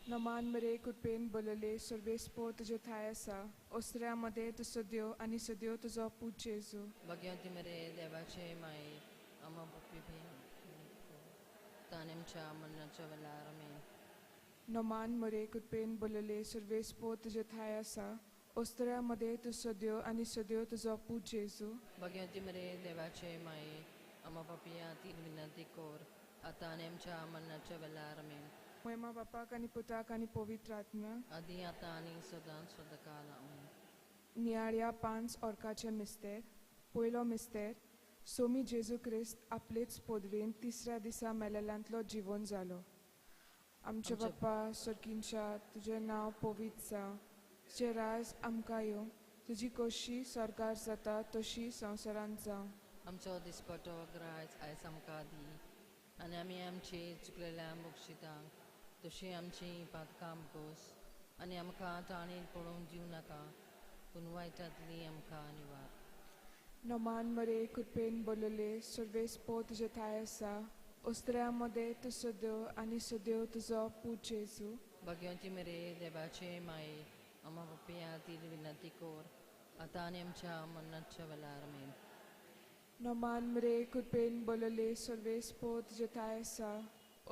नमान मरे कुरपेन बोलले सर्वेस्पो तुझे थाय आसा ओस्त्र्यामध्ये तू सद्यो आनी सद्यो तुजो पूज जेजू Bhagyanti Mare Devache Mai Amma Pupi Tanem Cha Manna Chavelarame नमान मरे कुरपेन बोलले सर्वेस्पो तुझे थाय आसा ओस्त्र्यामध्ये तू सद्यो आनी सद्यो तुजो पूज जेजू Bhagyanti Mare Devache Mai Amma Papia Tirvinati Kor Atanem Cha Manna Chavelarame महिमा बापाक आनी पुताक आनी पवित्र आत्म्या Adi Atani Sadan Sadakala Amen नियाळ्या 5 ऑर्काचे मिस्तेर पयलो मिस्तेर सोमी जेजू क्रिस्त आपलेच पदवेन तिसऱ्या दिसा मेलेल्यांतलो जिवंत जालो आमचे बाप्पा सर्किंच्या तुझें नांव पवित्र जावं तुजें राज आमकां येवं तुजी कशी सरकार जाता तशी संवसारांत जावं Amcho Dispato Grais Aisamkadi Ani Ami Amchi Chuklelam Bukshitang Tushi Amchi Patkam Gos Ani Amka Tani Purun Junaka Punwaitatli Amka Niwa नमान मरे कुरपेन बोलले सर्वेस्पो तुझे थाय आसा ओस्त्र्यामध्ये तू सद्यो आनी सद्यो तुजो पूज जेजू Bhagyanti Mere Devache Mai Amma Papia Tirvinati Kor Ataniam Cha Manna Chavelarame नमान मरे कुरपेन बोलले सर्वेस्पो तुझे थाय आसा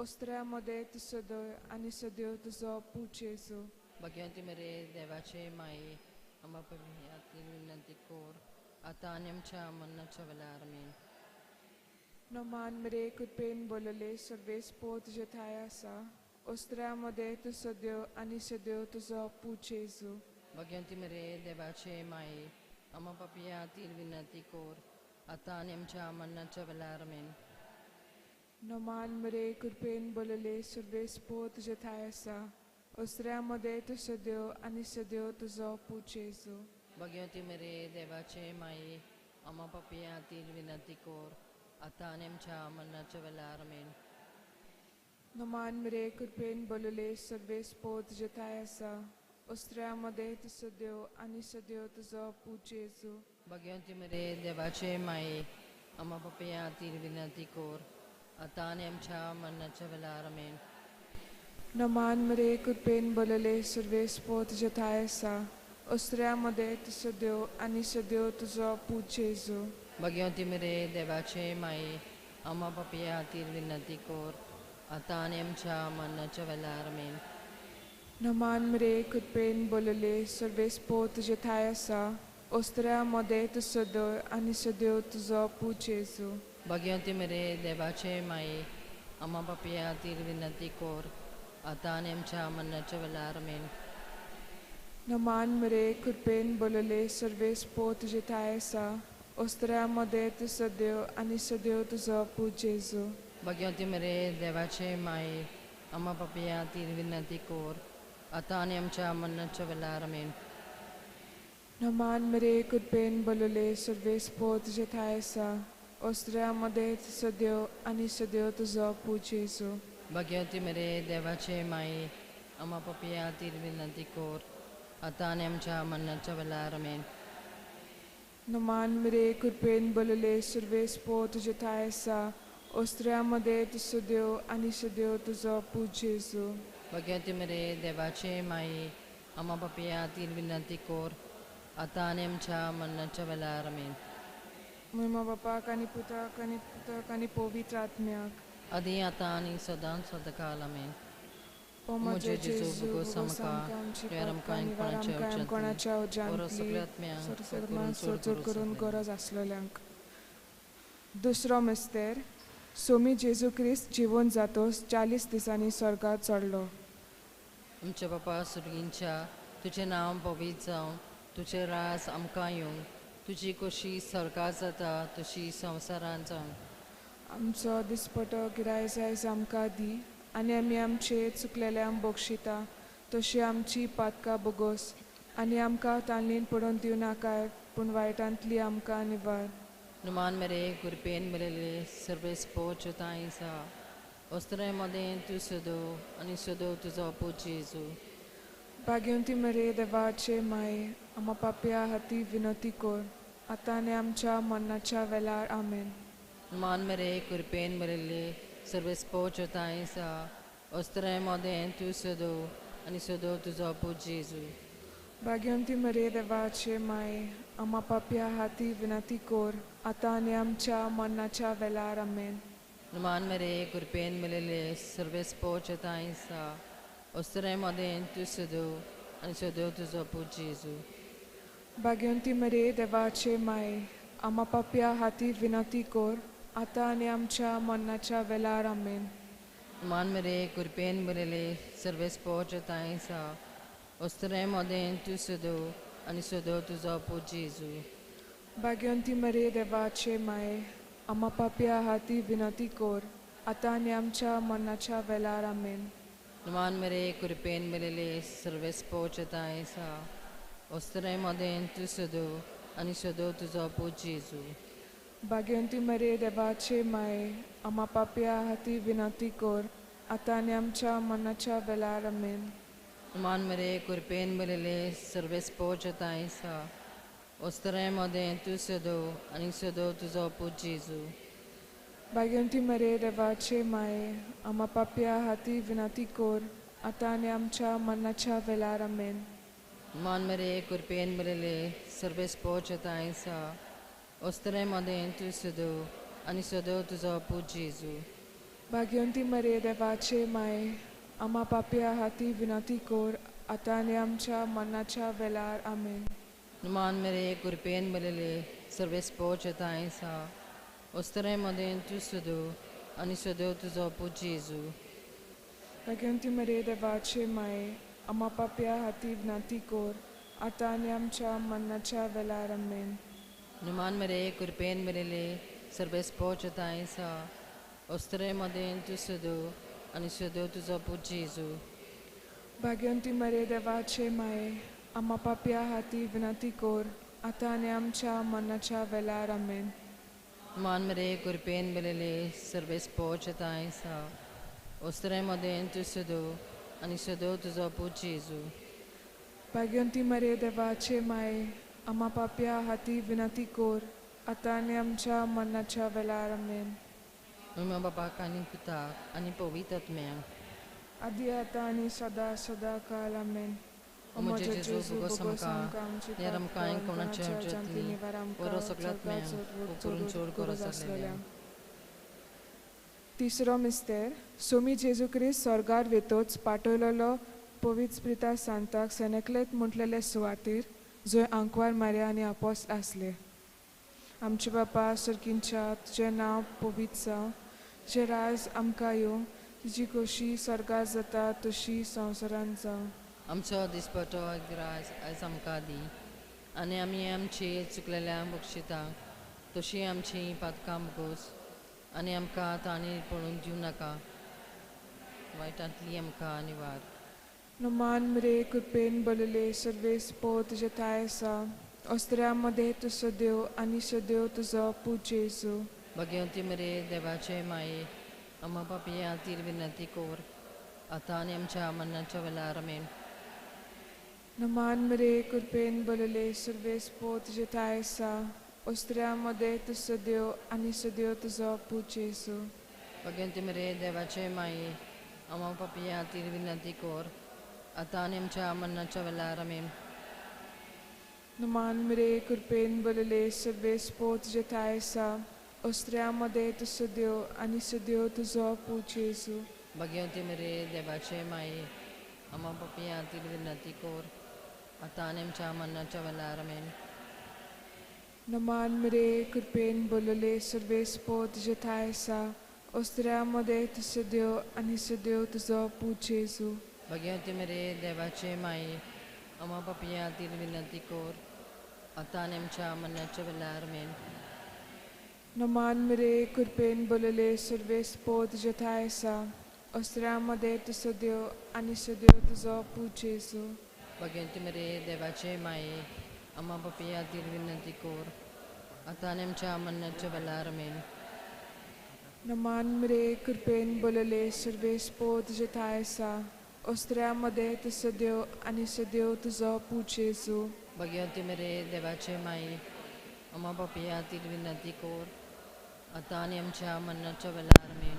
ओस्त्र्यामध्ये तू सद्यो आनी सद्यो तुजो पूज जेजू Bhagyanti Mere Devache Mai Amma Papia Tirvinati Kor Ataniam Cha Manna Chavelarame नमान मरे कुरपेन बोलले सर्वेस्पो तुझे थाय आसा ओस्त्र्यामध्ये तू सद्यो आनी सद्यो तुजो पूज जेजू Bhagyanti Mere Devache Mai Amma Papia Tirvinati Kor Ataniam Cha Manna Chavelarame नमान मरे कुरपेन बोलले सर्वेस्पो तुझे थाय आसा ओस्त्र्यामध्ये तू सद्यो आनी सद्यो तुजो पूज जेजू Bhagyanti Mere Devache Mai Amma Papia Tirvinati Kor Ataniam Cha Manna Chavelarame नमान मरे कुरपेन बोलले सर्वेस्पो तुझे थाय आसा ओस्त्र्यामध्ये तू सद्यो आनी सद्यो तुजो पूज जेजू Bhagyanti Mere Devache Mai Amma Papia Tirvinati Kor Ataniam Cha Manna Chavelarame नमान मरे कुरपेन बोलले सर्वेस्पो तुझे थाय आसा ओस्त्र्यामध्ये तू सद्यो आनी सद्यो तुजो पूज जेजू Bhagyanti Mere Devache Mai Amma Papia Tirvinati Kor Ataniam Cha Manna Chavelarame नमान मरे कुरपेन बोलले सर्वेस्पो तुझे थाय आसा ओस्त्र्यामध्ये तू सद्यो आनी सद्यो तुजो पूज जेजू Bhagyanti Mere Devache Mai Amma Papia Tirvinati Kor Ataniam Cha Manna Chavelarame नमान मरे कुरपेन बोलले सर्वेस्पो तुझे थाय आसा ओस्त्र्यामध्ये तू सद्यो आनी सद्यो तुजो पूज जेजू Bhagyanti Mere Devache Mai Amma Papia Tirvinati Kor Ataniam Cha Manna Chavelarame नमान मरे कुरपेन बोलले सर्वेस्पो तुझे थाय आसा ओस्त्र्यामध्ये तू सद्यो आनी सद्यो तुजो पूज जेजू Bhagyanti Mere Devache Mai Amma Papia Tirvinati Kor Ataniam Cha Manna Chavelarame नमान मरे कुरपेन बोलले सर्वेस्पो तुझे थाय आसा ओस्त्र्यामध्ये तू सद्यो आनी सद्यो तुजो पूज जेजू Bhagyanti Mere Devache Mai Amma Papia Tirvinati Kor Ataniam Cha Manna Chavelarame महिमा बापाक आनी पुताक आनी पवित्र आत्म्याक Adi Atani Sadan Sadakalame ओ माझे जेजू गोसामका आमकां कोणाच्या सोड करून गरज आसलेल्यांक दुसरो मिस्तेर सोमी जेजू क्रिस्त जिवंत जातोस 40 दिसांनी स्वर्गात चडलो आमच्या बापा सुर्गींच्या तुझें नांव पवित्र जावं तुझें रास आमकां येवं तुजी कशी सरकार जाता तशी संवसारांत जावं आमचो दिसपटो गिराय जायज आमकां दी आनी आमी आमचे चुकलेल्यांक बक्षिता तशी आमची पातकां बोगोस आनी आमकां ताळणीन पडोवन दिवं नाकाय पूण वायटांतली आमकां निवार नुमान मेरे कुरपेन मेलेले सर्वेस्पो चोतायसा वस्त्रे मदें तूं सोदो आनी सोदो तुजो पूज जेजू भाग्यवंती मरे देवाचे माये आम्हा पाप्या हाती विनंती कर आतां आनी आमच्या मरणाच्या वेळार आमेन नुमान मेरे कुरपेन मेलेले सर्वेस्पो चोतायसा वस्त्रे मदें तूं सोदो आणि सदो तुझो पूत जेजू. भाग्यवंती मरे देवाचे माये, आम्हा पाप्या हाती विनंती कोर, आता आणि आमच्या मरणाच्या वेळार आमेन. Numan mere kurpen melele serves pocheta insa. Ostere moden tu sedo आणि सदो तुझो पूत जेजू. भाग्यवंती मरे देवाचे माये, आम्हा पाप्या हाती विनंती कोर, आता आणि आमच्या मरणाच्या वेळार आमेन. Numan mere kurpen melele serves pocheta insa. Ostere moden tu sedo आणि सदो तुझो पूत जेजू. भाग्यवंती मरे देवाचे माये, आम्हा पाप्या हाती विनंती कोर, आता आणि आमच्या मरणाच्या वेळार आमेन. Numan mere kurpen melele serves pocheta insa. Ostere moden tu sedo आणि सदो तुझो पूत जेजू. भाग्यवंती मरे देवाचे माये, आम्हा पाप्या हाती विनंती कोर, आता आणि आमच्या मरणाच्या वेळार आमेन. Numan mere kurpen melele serves pocheta insa. Ostere moden tu sedo आणि सदो तुझो पूत जेजू. भाग्यवंती मरे देवाचे माये, आम्हा पाप्या हाती विनंती कोर, आता आणि आमच्या मरणाच्या वेळार आमेन. Man mere kurpen melele serves pocheta insa. Ostere moden tu sedo आणि सदो तुझो पूत जेजू. भाग्यवंती मरे देवाचे माये, आम्हा पाप्या हाती विनंती कोर, आता आणि आमच्या मरणाच्या वेळार आमेन. Numan mere kurpen melele serves pocheta insa. Ostere moden tu sedo आणि सदो तुझो पूत जेजू. भाग्यवंती मरे देवाचे माये, आम्हा पाप्या हाती विनंती कोर, आता आणि आमच्या मरणाच्या वेळार आमेन. Numan mere kurpen melele serves pocheta insa. Ostere moden tu sedo आणि सदो तुझो पूत जेजू. भाग्यवंती मरे देवाचे माये, आम्हा पाप्या हाती विनंती कोर, आता आणि आमच्या मरणाच्या वेळार आमेन. Man mere kurpen melele serves pocheta insa. Ostere moden tu sedo आणि सदो तुझो पूत जेजू. भाग्यवंती मरे देवाचे माये, आम्हा पाप्या हाती विनंती कोर, आता आणि आमच्या मरणाच्या वेळार आमेन. Uma baba kanin putak ani powitat meng. आधी आता आणि सदा सदा काल आमेन. Omo Jezu bugosam ka. Neram kain konaच्या जतली. वरो सगळ्यात meng. Ukurun चोर करसलेल्या. तिसरो मिस्तेर, सोमी जेजू क्रिस्त स्वर्गार वेतोच पाठवलेलो पवित्र सांताक सेनेकलेत म्हटलेले सुवातेर, जंय आंकवार मारिया आनी आपोस आसले. आमचे बापा सर्किंच्या, तुजें नांव पवित्र जावं, तुजें राज आमकां येवं, तुजी खोशी स्वर्गार जाता तशी संवसारांत जावं. आमचो दिसपटो ग्रास आयज आमकां दी. आनी आमी आमची चुकलेल्यांक बक्षितांक तशी आमची पातकां बगोस. आनी आमकां तांणी पळोवन दिवं नाका. वायटांतली आमकां निवार. नमान मरे कृपेन बलले सर्वेस पो तुजे थाय आसा. अस्त्र्यामध्ये तुजो देव आनी सदेव तुजो पूत जेजू. भगवंती मरे देवाचे माये, आम्हा पापी खातीर विनंती कोर, आतां आनी आमच्या मरणाच्या वेळार आमेन. नमान मरे कृपेन बलले सर्वेस पो तुजे थाय आसा. अस्त्र्यामध्ये तुजो देव आनी सदेव तुजो पूत जेजू. भगवंती मरे देवाचे माये, आम्हा पापी खातीर विनंती कोर, आतां आनी आमच्या मरणाच्या वेळार आमेन. नमान मरे कृपेन बलले सर्वेस पो तुजे थाय आसा. अस्त्र्यामध्ये तुजो देव आनी सदेव तुजो पूत जेजू. भगवंती मरे देवाचे माये, आम्हा पापी खातीर विनंती कोर, आतां आनी आमच्या मरणाच्या वेळार आमेन. नमान मरे कृपेन बलले सर्वेस पो तुजे थाय आसा. अस्त्र्यामध्ये तुजो देव आनी सदेव तुजो पूत जेजू. भगवंती मरे देवाचे माये, आम्हा पापी खातीर विनंती कोर, आतां आनी आमच्या मरणाच्या वेळार आमेन. नमान मरे कृपेन बलले सर्वेस पो तुजे थाय आसा. अस्त्र्यामध्ये तुजो देव आनी सदेव तुजो पूत जेजू. भगवंती मरे देवाचे माये, आम्हा पापी खातीर विनंती कोर, आतां आनी आमच्या मरणाच्या वेळार आमेन. नमान मरे कृपेन बलले सर्वेस पो तुजे थाय आसा. अस्त्र्यामध्ये तुजो देव आनी सदेव तुजो पूत जेजू. भगवंती मरे देवाचे माये, आम्हा पापी खातीर विनंती कोर, आतां आनी आमच्या मरणाच्या वेळार आमेन.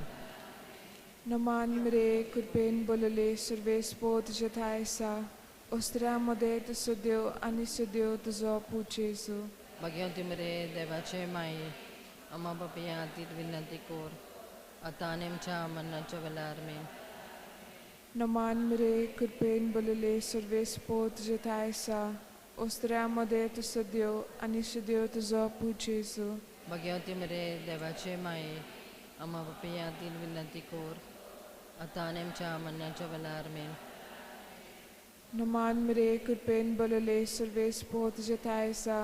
नमान मिरे कृपेन बोलले सर्वे स्पोत जथायसा ओस्त्र्यामध्ये तुझो देव आणि सुदेव तुझो पूजेसु Bhagyanti mere devache mai, amma papaya tit vinnati kor, atanem cha manna cha velarme. नमान मिरे कृपेन बोलले सर्वे स्पोत जथायसा ओस्त्र्यामध्ये तुझो देव आणि सुदेव तुझो पूजेसु Bhagyanti mere devache mai, amma papaya tit vinnati kor, atanem cha manna cha velarme. नमान मिरे कृपेन बोलले सर्वे स्पोत जथायसा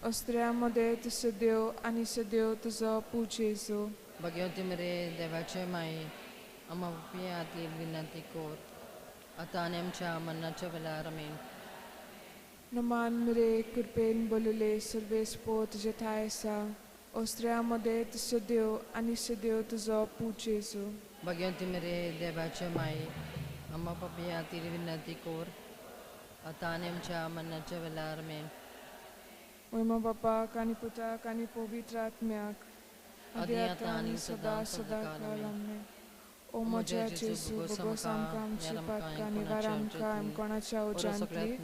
ओस्त्र्यामध्ये तुझो देव आणि सुदेव तुझो पूजेसु Bhagyanti mere devache mai, amma papaya tit vinnati kor, atanem cha manna cha velarme. नमान मिरे कृपेन बोलले सर्वे स्पोत जथायसा ओस्त्र्यामध्ये तुझो देव आणि सुदेव तुझो पूजेसु Bhagyanti mere devache mai, amma papaya tit vinnati kor, atanem cha manna cha velarme. Ojma Bapa, Kani Puta, Kani Povitratmyak, Adiata ani Sada Sada Kalame. O Moja Jesu, Bogosam Kam Chipat Kani Varam Kam Konacha Ujantli,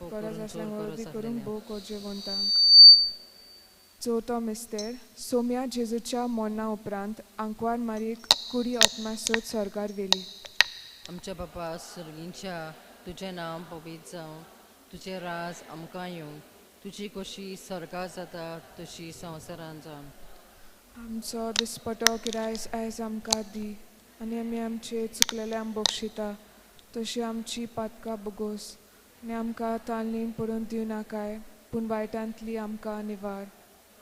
Koras Aslangovi Kurum Boko Jevontang. चौथा मिस्तेर सोम्या जेजूच्या मोन्ना उपरांत आंकवार मारीक कुडी आत्मा सोद स्वर्गार वेली आमच्या बापा सुर्गींच्या तुझें नांव पवित्र जावं तुझें राज आमकां येवं तुजी कशी सरकार जाता तशी संवसारान जावन आमचो दिसपटो किरायस आयज आमकां दी आनी आमी आमचे चुकलेल्यांक बक्षिता तशी आमची पातकां बगोस आनी आमकां तालनीन पडून दिवं नाकाय पूण वायटांतली आमकां निवार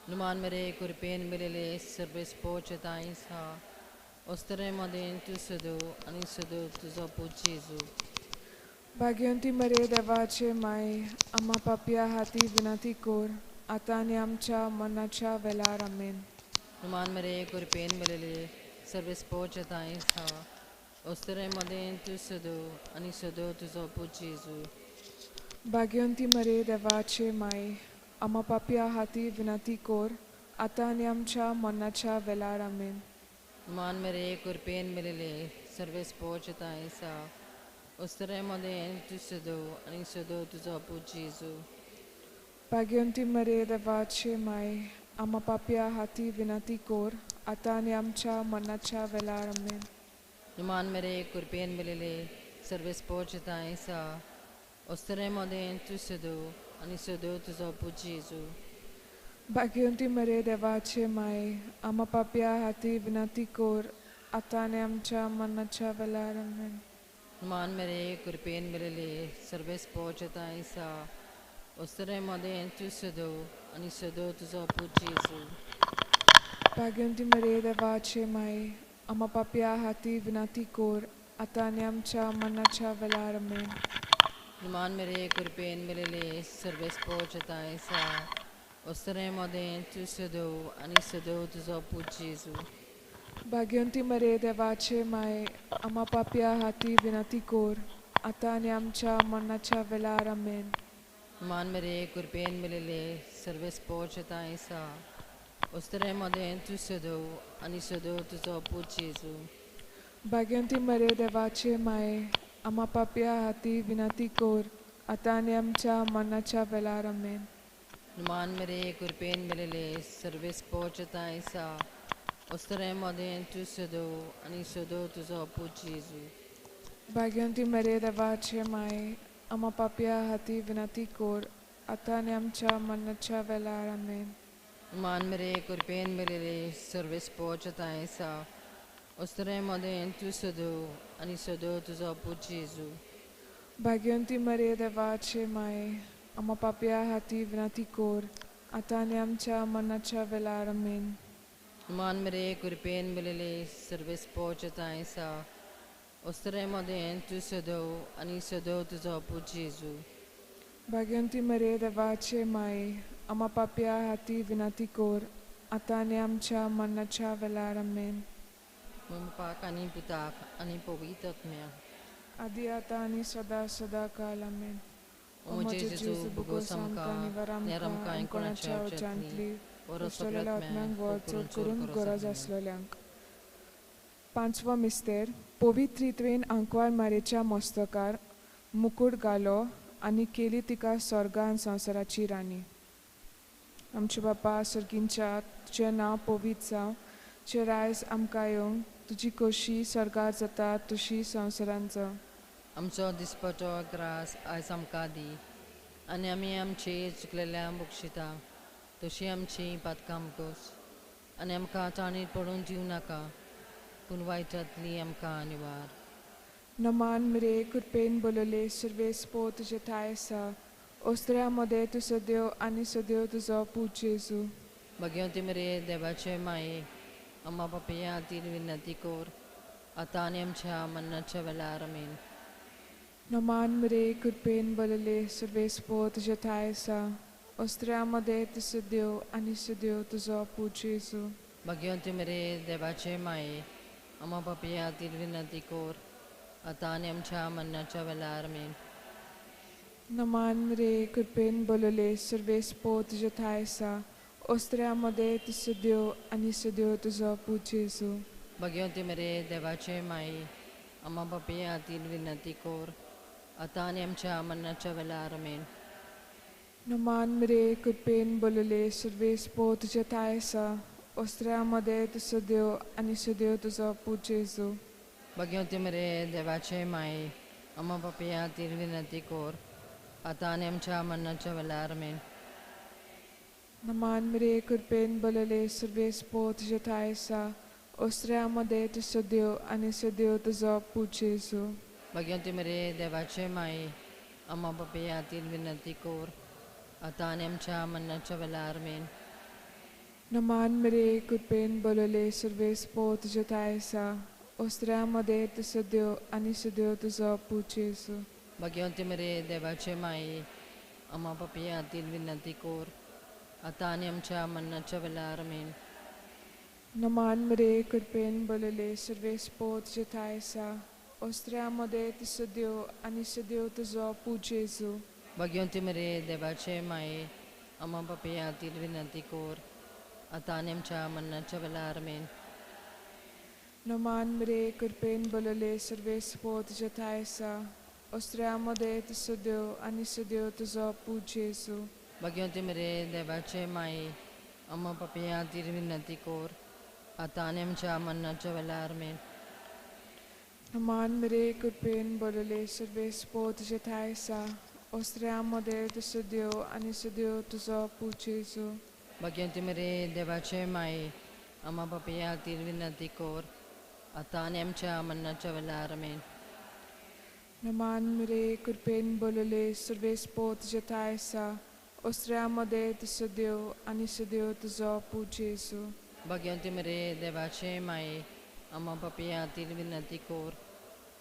नुमान मेरे कृपेन मेलेले सर्वेस पोचताय सा ओस्तरे मदेन तू सदो आनी सदो तुजो पूज जेजू भाग्यवंती मरे देवाचे माय आम्हा पापया हाती विनंती कोर आता आनी आमच्या मनाच्या वेळार आमेन नुमान मेरे कृपेन मेलेले सर्वेस पोचताय सा ओस्तरे मदेन तू सदो आनी सदो तुजो पूज जेजू भाग्यवंती मरे देवाचे माय आम्हा पापया हाती विनंती कोर आता आनी आमच्या मनाच्या वेळार आमेन नुमान मेरे कृपेन मेलेले सर्वेस पोचताय सा ओस्तरे मदेन तू सदो आनी सदो तुजो पूज जेजू भाग्यवंती मरे देवाचे माय आम्हा पापया हाती विनंती कोर आता आनी आमच्या मनाच्या वेळार आमेन नुमान मेरे कृपेन मेलेले सर्वेस पोचताय सा ओस्तरे मदेन तू सदो आनी सदो तुजो पूज जेजू भाग्यवंती मरे देवाचे माय आम्हा पापया हाती विनंती कोर आता आनी आमच्या मनाच्या वेळार आमेन नुमान मेरे कृपेन मेलेले सर्वेस पोचताय सा ओस्तरे मदेन तू सदो आनी सदो तुजो पूज जेजू भाग्यवंती मरे देवाचे माय आम्हा पापया हाती विनंती कोर आता आनी आमच्या मनाच्या वेळार आमेन नुमान मेरे कृपेन मेलेले सर्वेस पोचताय सा ओस्तरे मदेन तू सदो आनी सदो तुजो पूज जेजू भाग्यवंती मरे देवाचे माय आम्हा पापया हाती विनंती कोर आता आनी आमच्या मनाच्या वेळार आमेन नुमान मेरे कृपेन मेलेले सर्वेस पोचताय सा ओस्तरे मदेन तू सदो आनी सदो तुजो पूज जेजू भाग्यवंती मरे देवाचे माय आम्हा पापया हाती विनंती कोर आता आनी आमच्या मनाच्या वेळार आमेन नुमान मेरे कृपेन मेलेले सर्वेस पोचताय सा ओस्तरे मदेन तू सदो आनी सदो तुजो पूज जेजू भाग्यवंती मरे देवाचे माय आम्हा पापया हाती विनंती कोर आता आनी आमच्या मनाच्या वेळार आमेन नुमान मेरे कृपेन मेलेले सर्वेस पोचताय सा ओस्तरे मदेन तू सदो आनी सदो तुजो पूज जेजू भाग्यवंती मरे देवाचे माय आम्हा पापया हाती विनंती कोर आता आनी आमच्या मनाच्या वेळार आमेन नुमान मेरे कृपेन मेलेले सर्वेस पोचताय सा ओस्तरे मदेन तू सदो आनी सदो तुजो पूज जेजू भाग्यवंती मरे देवाचे माय आम्हा पापया हाती विनंती कोर आता आनी आमच्या मनाच्या वेळार आमेन ममपाक आनी पुताक आनी पवित्रात्म्याक आदी आता आनी सदा सदा काल आमेन ओमोजे जेजू बुगोस आमकां नेरमकां कोणाच्या उच्चांतली आत्म्यांक वड चड करून गरज आसलेल्यांक पांचवो मिस्तेर पवित्रित्वेन आंकवार मारेच्या मस्तकार मुकुट घालो आनी केली तिका स्वर्गान संवसाराची राणी. आमचे बापा सर्गींच्या तुजें नांव पवित्र जावं, तुजें रायज आमकां येवंक, तुजी खोशी स्वर्गार जाता तशी संवसारान जावं. आमचो दिसपटो ग्रास आयज आमकां दी आनी आमी आमची चुकलेल्या बक्षिता तशी आमची पातकां आमकोस आनी आमकां ताणीत पडून दिवं नाका पूण वायटांतली आमकां निवार. नमान मिरे कृपेन बोलले सर्वेस पो तुजे ठाय आसा, ओस्त्र्या मदे तू सदैव आनी सदैव तुजो पूज जेजू. भगवंती मरे देवाचे माये अम्मा पपया खातीर विनंती कोर आतां आनी आमच्या मरणाच्या वेळार आमेन. नमान मिरे कृपेन बोलले सर्वेस पो तुजे ठाय आसा, ओस्त्र्या मदे तू सदैव आनी सदैव तुजो पूज जेजू. भगवंती मरे देवाचे माये अम्मा पपया खातीर विनंती कोर आतां आनी आमच्या मरणाच्या वेळार आमेन. नमान मिरे कृपेन बोलले सर्वेस पो तुजे ठाय आसा, ओस्त्र्या मदे तू सदैव आनी सदैव तुजो पूज जेजू. भगवंती मरे देवाचे माये अम्मा पपया खातीर विनंती कोर आतां आनी आमच्या मरणाच्या वेळार आमेन. नमान मिरे कृपेन बोलले सर्वेस पो तुजे ठाय आसा, ओस्त्र्या मदे तू सदैव आनी सदैव तुजो पूज जेजू. भगवंती मरे देवाचे माये अम्मा पपया खातीर विनंती कोर आतां आनी आमच्या मरणाच्या वेळार आमेन. नमान मिरे कृपेन बोलले सर्वेस पो तुजे ठाय आसा, ओस्त्र्या मदे तू सदैव आनी सदैव तुजो पूज जेजू. भगवंती मरे देवाचे माये अम्मा पपया खातीर विनंती कोर आतां आनी आमच्या मरणाच्या वेळार आमेन. नमान मिरे कृपेन बोलले सर्वेस पो तुजे ठाय आसा, ओस्त्र्या मदे तू सदैव आनी सदैव तुजो पूज जेजू. भगवंती मरे देवाचे माये अम्मा पपया खातीर विनंती कोर आतां आनी आमच्या मरणाच्या वेळार आमेन. नमान मिरे कृपेन बोलले सर्वेस पो तुजे ठाय आसा, ओस्त्र्या मदे तू सदैव आनी सदैव तुजो पूज जेजू. भगवंती मरे देवाचे माये अम्मा पपया खातीर विनंती कोर आतां आनी आमच्या मरणाच्या वेळार आमेन. नमान मिरे कृपेन बोलले सर्वेस पो तुजे ठाय आसा, ओस्त्र्या मदे तू सदैव आनी सदैव तुजो पूज जेजू. भगवंती मरे देवाचे माये अम्मा पपया खातीर विनंती कोर आतां आनी आमच्या मरणाच्या वेळार आमेन. नमान मिरे कृपेन बोलले सर्वेस पो तुजे ठाय आसा, ओस्त्र्या मदे तू सदैव आनी सदैव तुजो पूज जेजू. भगवंती मरे देवाचे माये अम्मा पपया खातीर विनंती कोर आतां आनी आमच्या मरणाच्या वेळार आमेन. नमान मिरे कृपेन बोलले सर्वेस पो तुजे ठाय आसा, ओस्त्र्या मदे तू सदैव आनी सदैव तुजो पूज जेजू. भगवंती मरे देवाचे माये अम्मा पपया खातीर विनंती कोर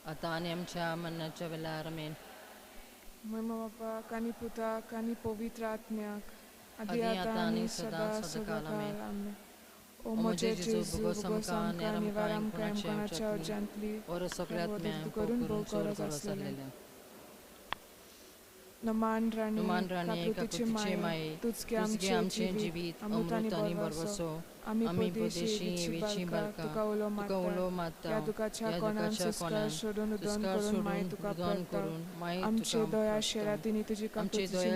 आतां आनी आमच्या मरणाच्या वेळार आमेन. महिमा बापाक आनी पुताक आनी पवित्र आत्म्याक आदी आतां आतां आनी आनी सदां सदां सदांकाळ सदांकाळ आमेन. ओ म्हजे म्हजे जेजू जेजू भुगोस भुगोस आमकां आमकां नेराम निवार कांय आमकां कोणाच्या एमकोणाच्या वज्यांतली वज्यांतली और सगळ्यात करून भोव गरज आसलेलें. नमान राणी काकुतीची माये तुझके आमचे जिवीत अमृतानी बरवसो आमी पदेशी वेची बाळका तुका उलो मारता. या दुखाच्या कोणान सुस्कार सोडून उदोन करून माय तुका पळता. आमचे दोया शेरातीनी तुजी काकुतीची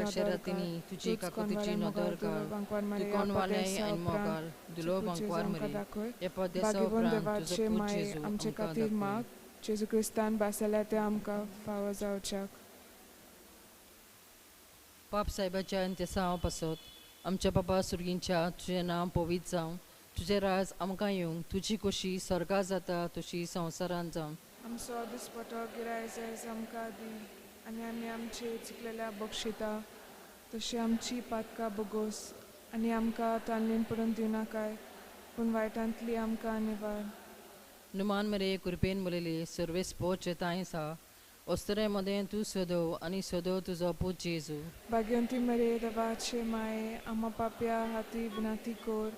नदर काड. बांकवार मारे या पदेसा उपरांत दुलो बांकवार दाखय. भाग्यवन देवाचे माये आमचे खातीर माग. जेजू क्रिस्तान बासल्या ते आमकां फावो जावच्याक. पाप साहेबाच्या अंत्यसावा पासत आमच्या बाबा सुर्गींच्या तुजें नांव पवित्र जावं, तुजें राज आमकां येवंक, तुजी खोशी स्वर्गा जाता तशी संवसारान जावं. आमचो दिसपटो गिरायज आयज आमकां दी आनी आमी आमचे चुकलेल्या बक्षिता तशी आमची पातकां बोगोस आनी आमकां ताणलेन पडून दिवनाकाय पूण वायटांतली आमकां निवार. नुमान मरे कृपेन बोलले सर्वेस पोच येताय आसा, ओस्तरे मदें तूं सदव आनी सदव तुजो पूत जेजू. भाग्यवंती मरे देवाचे माये आम्हा पाप्या हाती विनंती कोर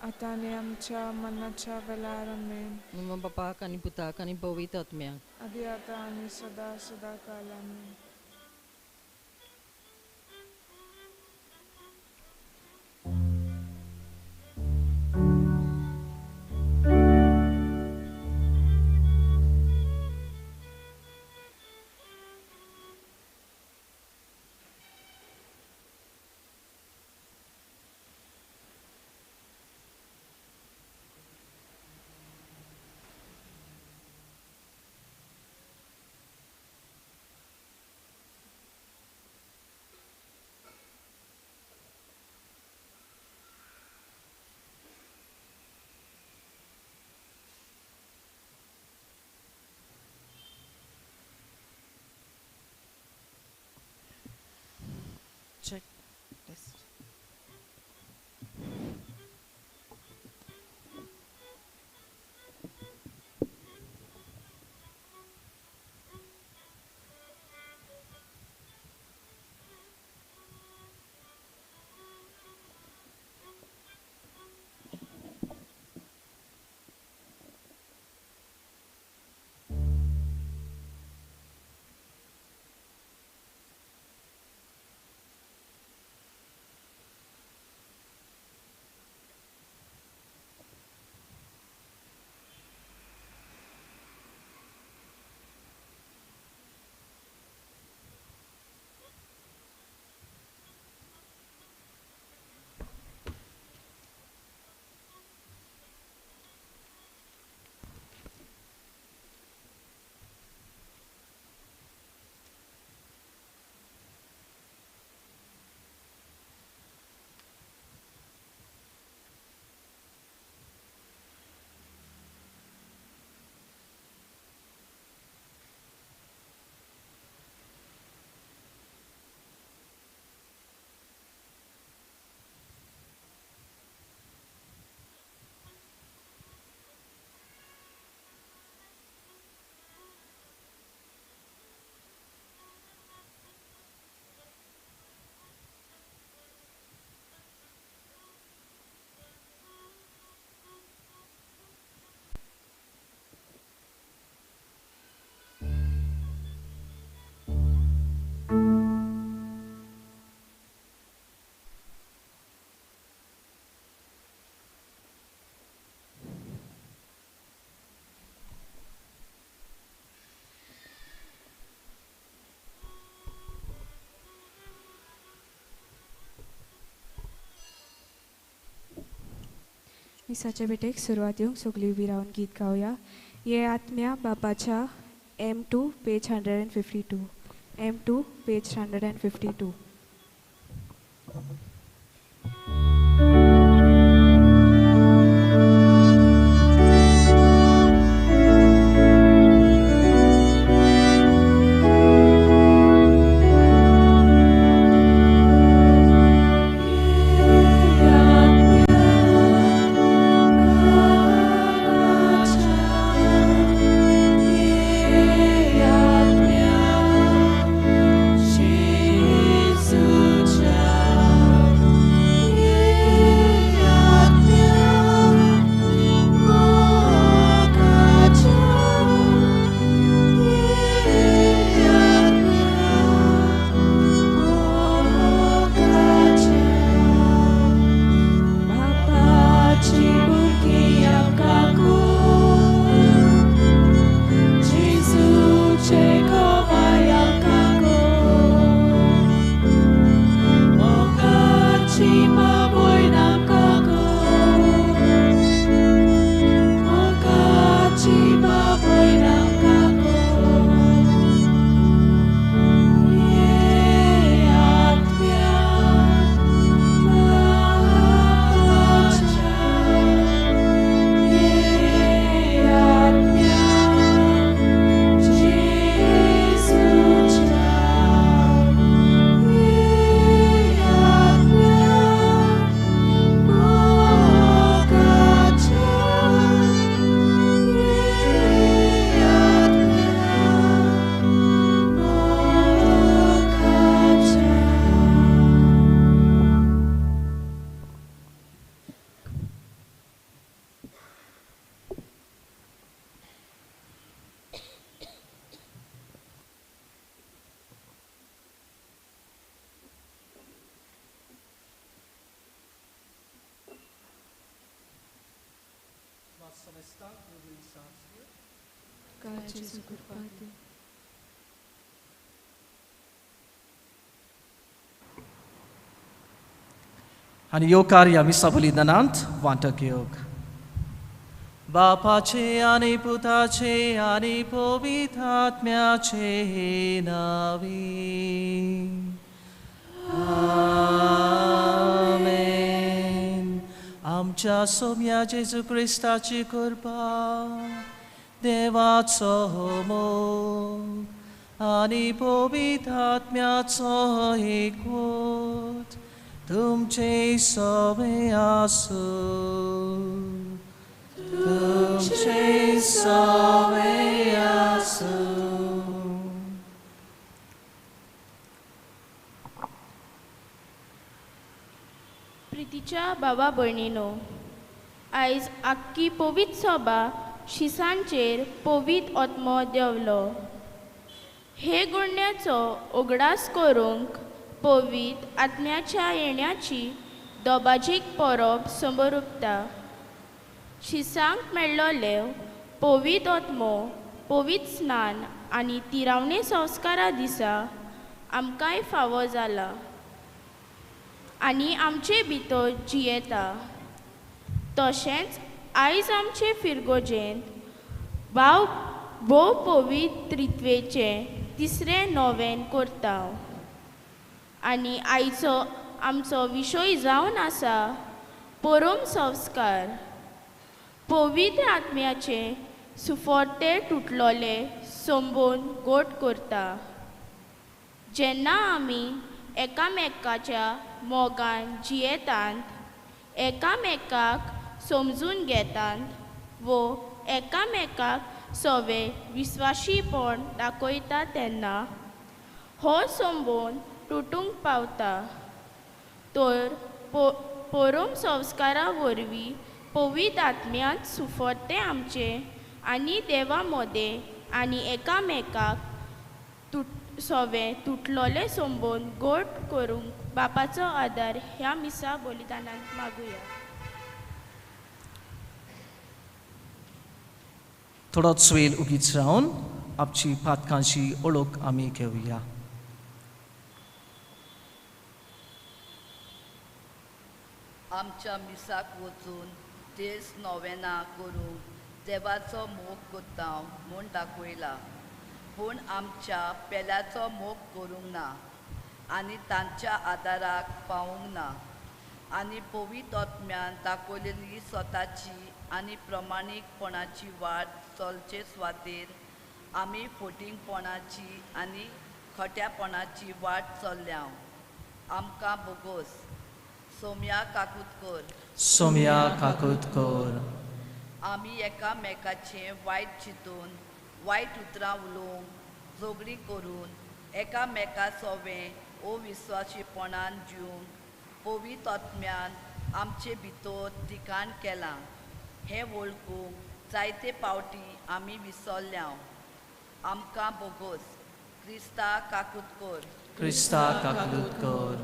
आतां आनी आमच्या मरणाच्या वेळार आमेन. मम्मा बापाक आनी पुताक आनी पवित्र आत्म्याक आदी आतां आनी सदां सदांकाळ आमेन. मिसाच्या भेटेक सुरवात येऊन सगळी उभी राहून गीत गाऊया. ये आत्म्या बापाच्या M2 पेज 152. M2 page 152. आणि ह्यो कार्य आमी सबलीदानांत वांटो घेवंक. बापाचे आणि पुताचे आणि पवित्र आत्म्याचे नावी. आमेन. आमच्या सोम्या जेजू क्रिस्ताची कृपा, देवाचो मोग आणि पवित्र आत्म्याचो एकवट तुमचे सवे आसो. तुमचे सवे आसो. प्रितीच्या बाबा भयणीनो, आयज आख्खी पवित्र सभा शिसांचेर पवित्र आत्मो देवलो. हे गुण्याचो उगडास करूंक पवित्र आत्म्याच्या येण्याची दोबाजीक परब समोर उप्ता. शिसांक मेळ्ळोले पवित्र आत्मो पवित्र स्नान आनी तिरावणे संस्कारा दिसा आमकांय फावो जाला आनी आमचे भितर जियेता. तशेंच आयज आमचे फिरगोजेंत भोव पवित्रित्वेचें तिसरें नोवेन करता. आनी आयचो आमचो विशय जावन आसा परम संस्कार. पवित्र आत्म्याचे सुफोर्ते तुटलोले संबोन गोट करता. जेन्ना आमी एकामेकाच्या मोगान जियेतात, एकामेकाक समजून घेतात वो एकामेकाक सवे विस्वाशीपण दाखयता तेन्ना हो संबोन तुटूंक पावता. तर परम संस्कारा वरवीं पवित्र आत्म्यात सुफोर्ते आमचे आनी देवा मोदें आनी एकामेकाक सवे तुटलोले संबोन गोट करूंक बापाचो आदार ह्या मिसा बलिदानांत मागुया. थोडोच वेळ उगीच रावन आमची पातकांची ओळख आमी घेवया. आमच्या मिसाक वचून तेच नोवेना करूंक देवाचो मोग करता म्हूण दाखयला. पूण आमच्या पेल्याचो मोग करूंक ना आनी तांच्या आदाराक पावूंक ना. आनी पवित्र आत्म्यान दाखयलेली स्वताची आनी प्रमाणीकपणाची वाट चलचे सुवातेर आमी फटींगपणाची आनी खोट्यापणाची वाट चल्ल्या. आमकां बोगोस. सोम्या काकुतकर. सोम्या काकुतकर. आमी एकामेकाचें वायट चिंतून वायट उतरां उलोवंक झगडी करून एकामेका सोवें अविस्वासीपणान जिवंक पवित्र आत्म्यान आमचे भितर ठिकाण केलां हें वळखूंक जायते फावटी आमी विसरल्या. आमकां बोगोस. क्रिस्ता काकुतकर. क्रिस्ता काकुतकर.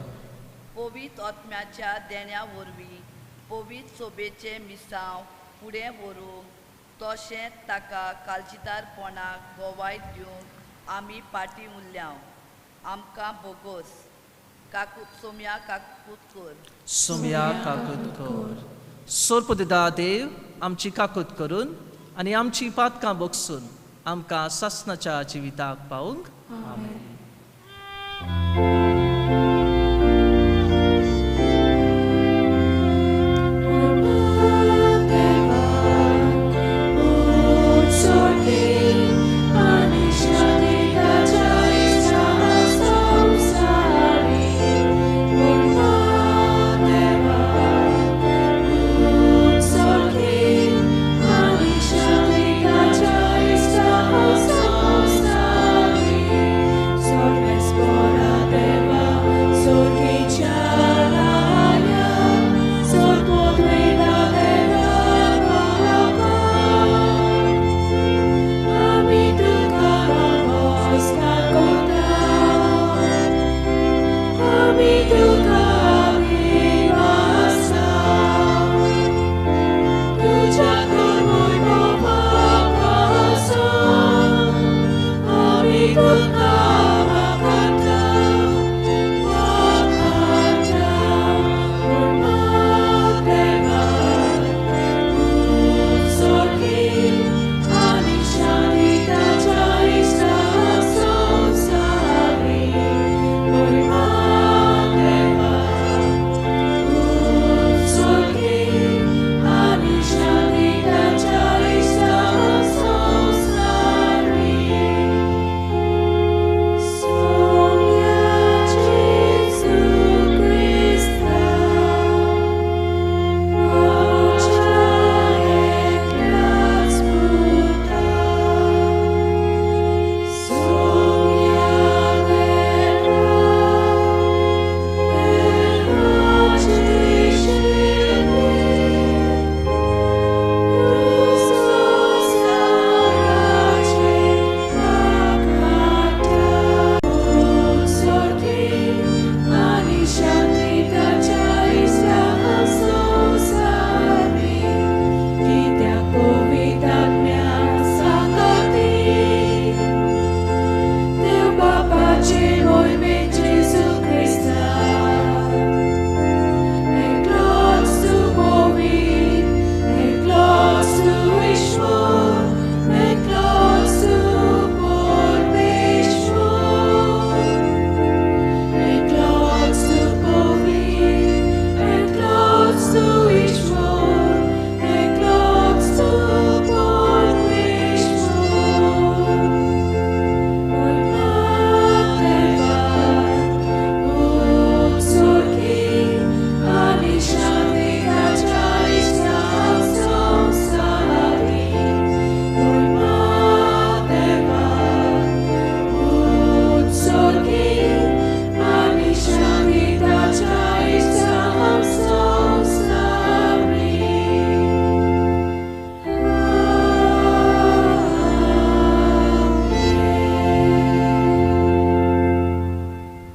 पवित्र आत्म्याच्या देण्या वरवीं पवित्र सोबेचें मिसांव फुडें व्हरूंक तशेंच ताका काळजीदारपणाक गोवाय दिवंक आमी फाटीं उरल्या. आमकां बोगोस. सोम्या काकुतकर. सोम्या काकुतकर. सोरपदिदा देव आमची काकूत करून आनी आमची पातकां बोगसून आमकां सासणाच्या जिविताक पावूंक. आमेन.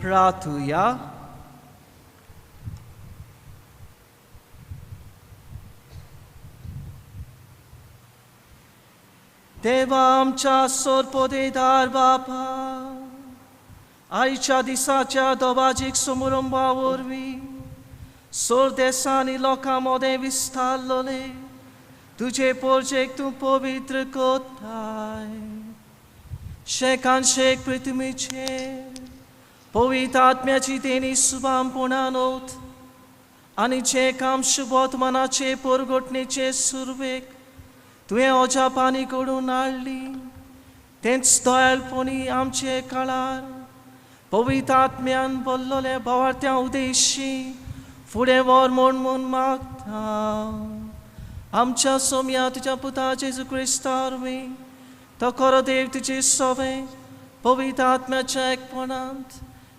Pratuya. देवा आमच्या सोरपोदेदार बापा, आयच्या दिसाच्या दोबाजीक समारंभा वरवीं सोर देसांनी लोकां मदें विस्तारलोले तुझे पोरचेक तूं पवित्र कोताय शेकांशेक पृथ्वीचेर पवित्र आत्म्याची तेनी सुभामपणानोत आनी जे काम शुभोत्मानाचे पोरगोटणेचे सुरवेक तुवें ओजा पानी कडून हाडली तेंच दोळालपणी आमचे काळार पवित्र आत्म्यान बोल्लोले भावार्थ्या उद्देशी फुडें व्हर म्हूण मागता आमच्या सोम्या तुज्या पुता जेजू क्रिस्तार वे तो खरो देव तुजे सोवे पवित्र आत्म्याच्या एकपणांत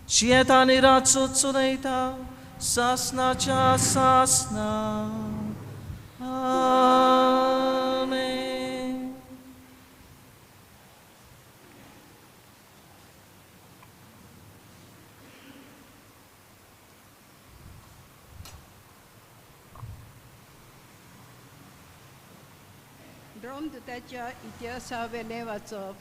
जियेता आनी रातचो चलयता सासनाच्या सासना आमेन. धर्मदुताच्या इतिहासा वेले वाचप.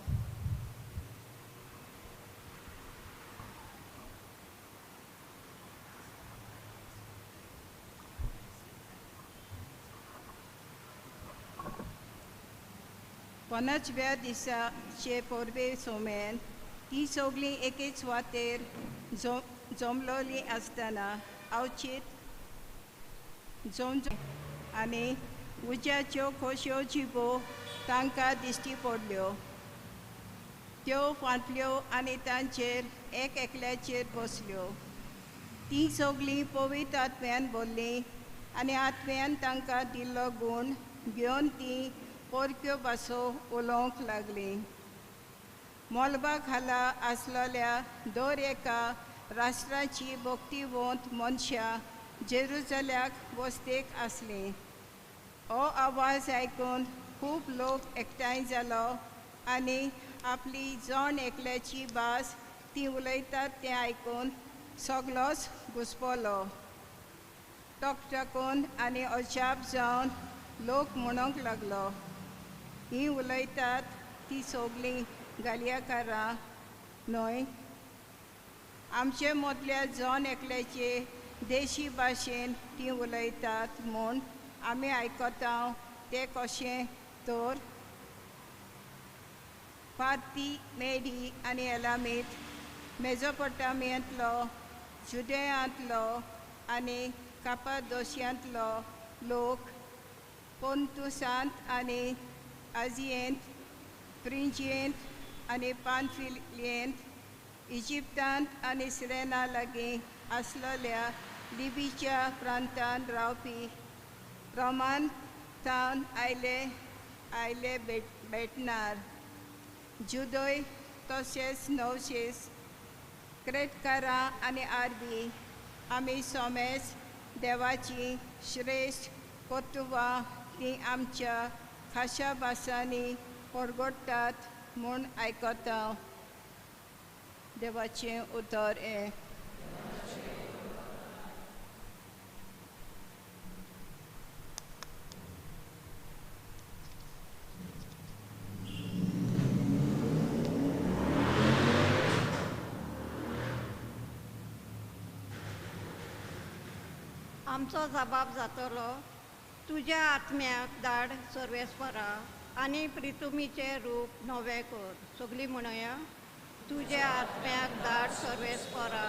पन्नासव्या दिसाचे पोरबे सोमेन ती सगळीं एकेच वाटेर जमलोली आसतना अवचित आनी उज्याच्यो खोश्यो जिबो तांकां दिश्टी पडल्यो. त्यो फाटल्यो आनी तांचेर एक एकल्याचेर बसल्यो. ती सगळीं पवित्र आत्म्यान बोल्लीं आनी आत्म्यान तांकां दिल्लो गूण घेवन ती परक्यो भासो उलोवंक लागलीं. मोलबा खाला आसलेल्या दर एका राष्ट्राची भक्तिवंत मनशां जेरुसल्याक वस्तेक आसलीं. हो आवाज आयकून खूब लोक एकठांय जालो आनी आपली जण एकल्याची भास ती उलयतात तें आयकून सगळोच घुस्पलो. टकटकून आनी अजाप जावन लोक म्हणूंक लागलो, ही उलयतात ती सगळीं गालयाकारां न्हय. आमचे मदल्या जण एकल्याचे देशी भाशेन ती उलयतात म्हूण आमी आयकता तें कशें तर. पार्ती, मेडी आनी एलामीत मेजोपोटामियांतलो, जुडेयांतलो आनी कापादोशियांतलो लोक, पोंतुसांत आनी आजियेंत, फ्रिंजियेंत आनी पानफिलियेंत, इजिप्तांत आनी सिरेना लागीं आसलेल्या लिबीच्या प्रांतांत रावपी रोमांतान आयले भेटणार जुदोय तशेंच नवशेस क्रेटकारां आनी आरबी आमी सोमेस देवाची श्रेश्ठ कोतुवां ती आमच्या खाशा भासांनी परगडटात म्हूण आयकता. देवाचें उतर हें. आमचो जबाब जातलो, तुज्या आत्म्याक धाड सर्वेस्परा आनी प्रितुमीचे रूप नवें कर. सगळीं म्हणया, तुज्या आत्म्याक धाड सर्वेस्परा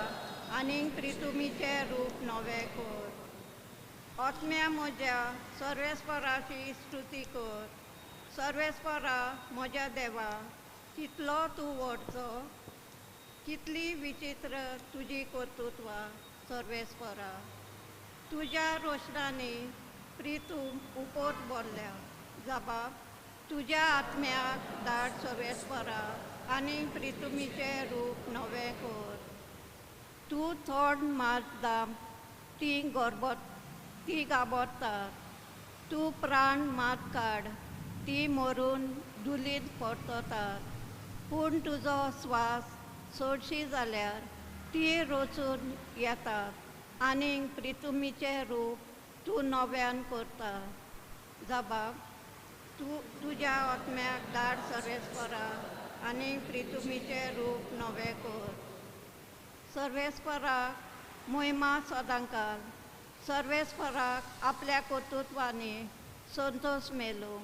आनी प्रितुमीचे रूप नवें कर. आत्म्या म्हज्या सर्वेस्पराची स्तुती कर. सर्वेस्परा म्हज्या देवा, कितलो तूं व्हडचो, कितली विचित्र तुजी कर्तुत्वा सर्वेस्परा. तुज्या रोशनांनी प्रितूम उपोत बोल्ल्या. जबाब, तुज्या आत्म्याक धाड सर्वेस्परा आनी प्रितुमीचे रूप नवें कर. तूं थोड मारदाम ती गाबोरतात. तूं प्राण मात काड ती मरून धुलीत पडततात. पूण तुजो स्वास सोडशी जाल्यार ती रचून येतात आनी प्रितुमीचे रूप तूं नव्यान करता. जबाब, तुज्या आत्म्याक धाड सर्वेस्परा आनी प्रितुमीचे रूप नवें कर. सर्वेस्पराक महिमा सदांकाल. सर्वेस्पराक आपल्या कर्तुत्वांनी संतोष मेलो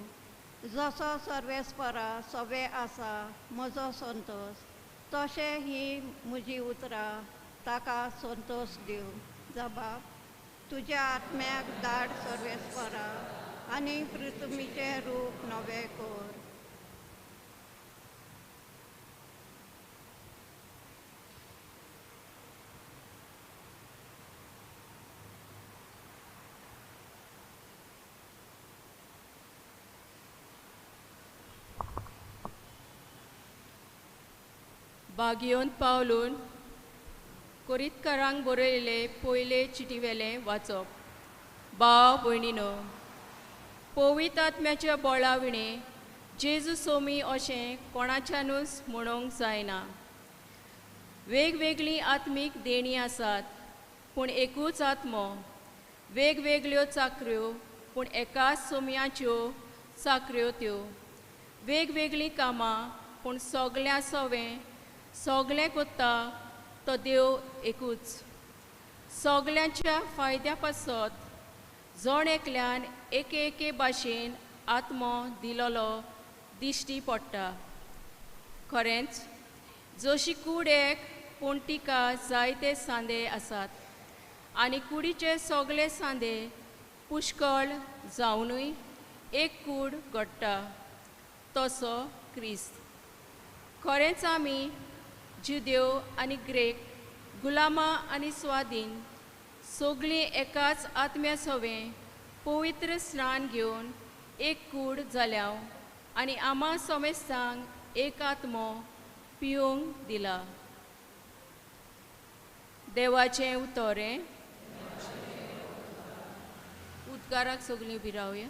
जसो सर्वेस्परा सवे आसा म्हजो संतोष तशें ही म्हजी उतरां ताका संतोष दिव जबाब तुज्या आत्म्याक धाड सर्वेस्परा आनी पृथ्वीचें रूप नवें कर. बागयोन पावलून कोरीतकारांक बरयले पयले चिटीवेलें वाचप. भाव भयणीनो, पवित्र आत्म्याच्या बळा विणे जेजू सोमी अशें कोणाच्यानूच म्हणूंक जायना. वेगवेगळी आत्मीक देणी आसात पूण एकूच आत्मो. वेगवेगळ्यो चाकऱ्यो पूण एकाच सोमयाच्यो चाकऱ्यो त्यो. वेगवेगळीं कामां पूण सगल्या सवें सगळें कोत्ता तो देव एकूच. सगल्यांच्या फायद्या पासत जण एकल्यान एके भाशेन आत्मो दिलोलो दिश्टी पडटा. खरेंच जशी कूड एक पूण तिका जायते सांदे आसात आनी कुडीचे सगळे सांदे पुष्कळ जावनूय एक कूड घडटा तसो क्रिस्त. खरेंच आमी जुदेव आनी ग्रेक, गुलामां आनी स्वाधीन सगळीं एकाच आत्म्या सवें पवित्र स्नान घेवन एक कूड जाल्याव आनी आम्हा समेस्तांक एक आत्मो पिवूंक दिला. देवाचें उतोरें. उद्गाराक सगळीं उबीं रावया.